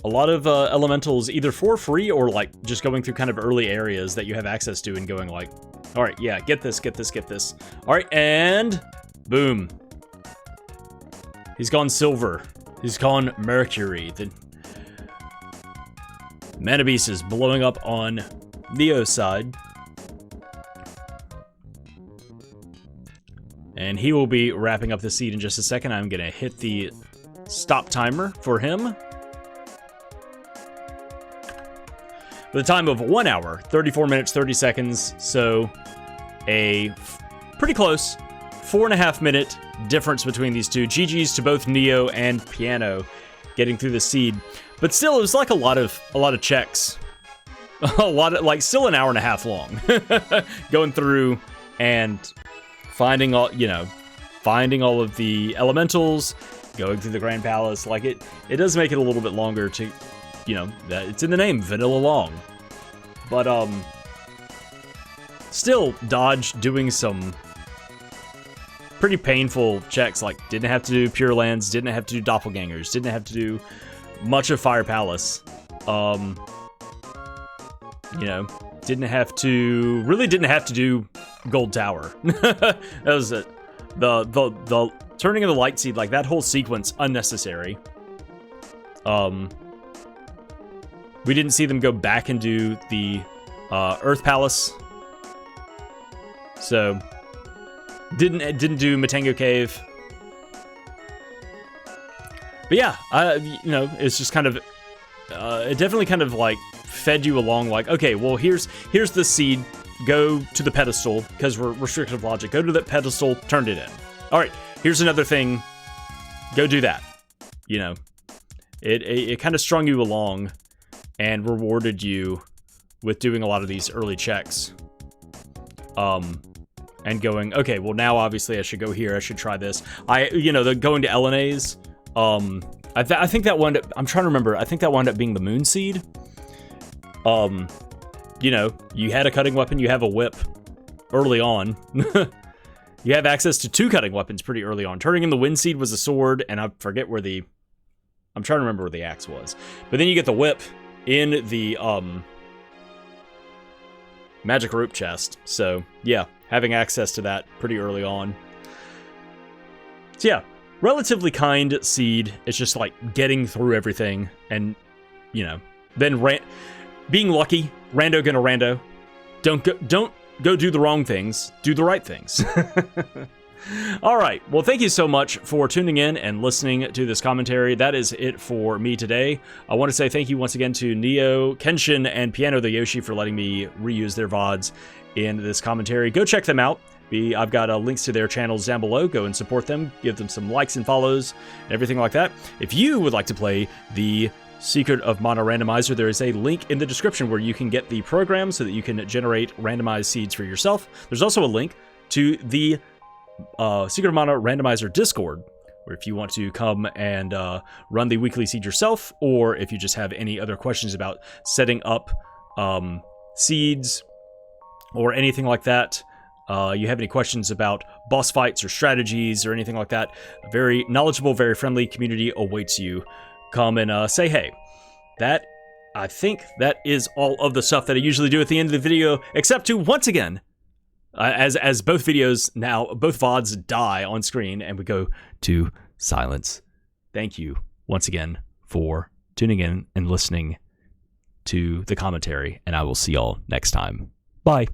lot of elementals either for free or like just going through kind of early areas that you have access to and going like, all right, yeah, get this. All right, and boom. He's gone silver. He's gone mercury. The Mana Beast is blowing up on Neo's side. And he will be wrapping up the seed in just a second. I'm going to hit the stop timer for him. With a time of 1 hour, 34 minutes, 30 seconds. So a pretty close 4.5 minute difference between these two. GG's to both Neo and Piano getting through the seed. But still, it was like a lot of checks. Still an hour and a half long. Going through and finding all of the elementals, going through the Grand Palace. Like it does make it a little bit longer to you know, that it's in the name, vanilla long. But, still, Dodge doing some pretty painful checks, like didn't have to do Pure Lands, didn't have to do Doppelgangers, didn't have to do much of Fire Palace. You know, really didn't have to do Gold Tower. That was it. The turning of the Light Seed, like that whole sequence, unnecessary. We didn't see them go back and do the Earth Palace. So didn't do Matango Cave. But yeah, you know, it's just kind of it definitely kind of like fed you along, like, okay, well, here's the seed, go to the pedestal, because we're restrictive logic, go to that pedestal, turned it in. All right, here's another thing, go do that. You know, it kind of strung you along and rewarded you with doing a lot of these early checks. And going, okay, well, now obviously I should go here, I should try this. You know, the going to LNAs, I think that wound up, I'm trying to remember, I think that wound up being the Moon Seed. You know, you had a cutting weapon, you have a whip early on. You have access to 2 cutting weapons pretty early on. Turning in the Wind Seed was a sword, and I forget where I'm trying to remember where the axe was. But then you get the whip in the, Magic Rope chest. So, yeah, having access to that pretty early on. So, yeah, relatively kind seed. It's just like getting through everything and, you know, then being lucky, rando gonna rando. Don't go do the wrong things, do the right things. All right, well, thank you so much for tuning in and listening to this commentary. That is it for me today. I want to say thank you once again to NeoKenshin and PyanoTheYoshi for letting me reuse their VODs in this commentary. Go check them out. I've got links to their channels down below. Go and support them. Give them some likes and follows and everything like that. If you would like to play the Secret of Mana Randomizer, there is a link in the description where you can get the program so that you can generate randomized seeds for yourself. There's also a link to the Secret of Mana Randomizer Discord, where if you want to come and run the weekly seed yourself, or if you just have any other questions about setting up seeds or anything like that, you have any questions about boss fights or strategies or anything like that, a very knowledgeable, very friendly community awaits you. Come and say hey. I think that is all of the stuff that I usually do at the end of the video, except to, once again, as both videos now, both VODs die on screen and we go to silence. Thank you once again for tuning in and listening to the commentary, and I will see y'all next time. Bye.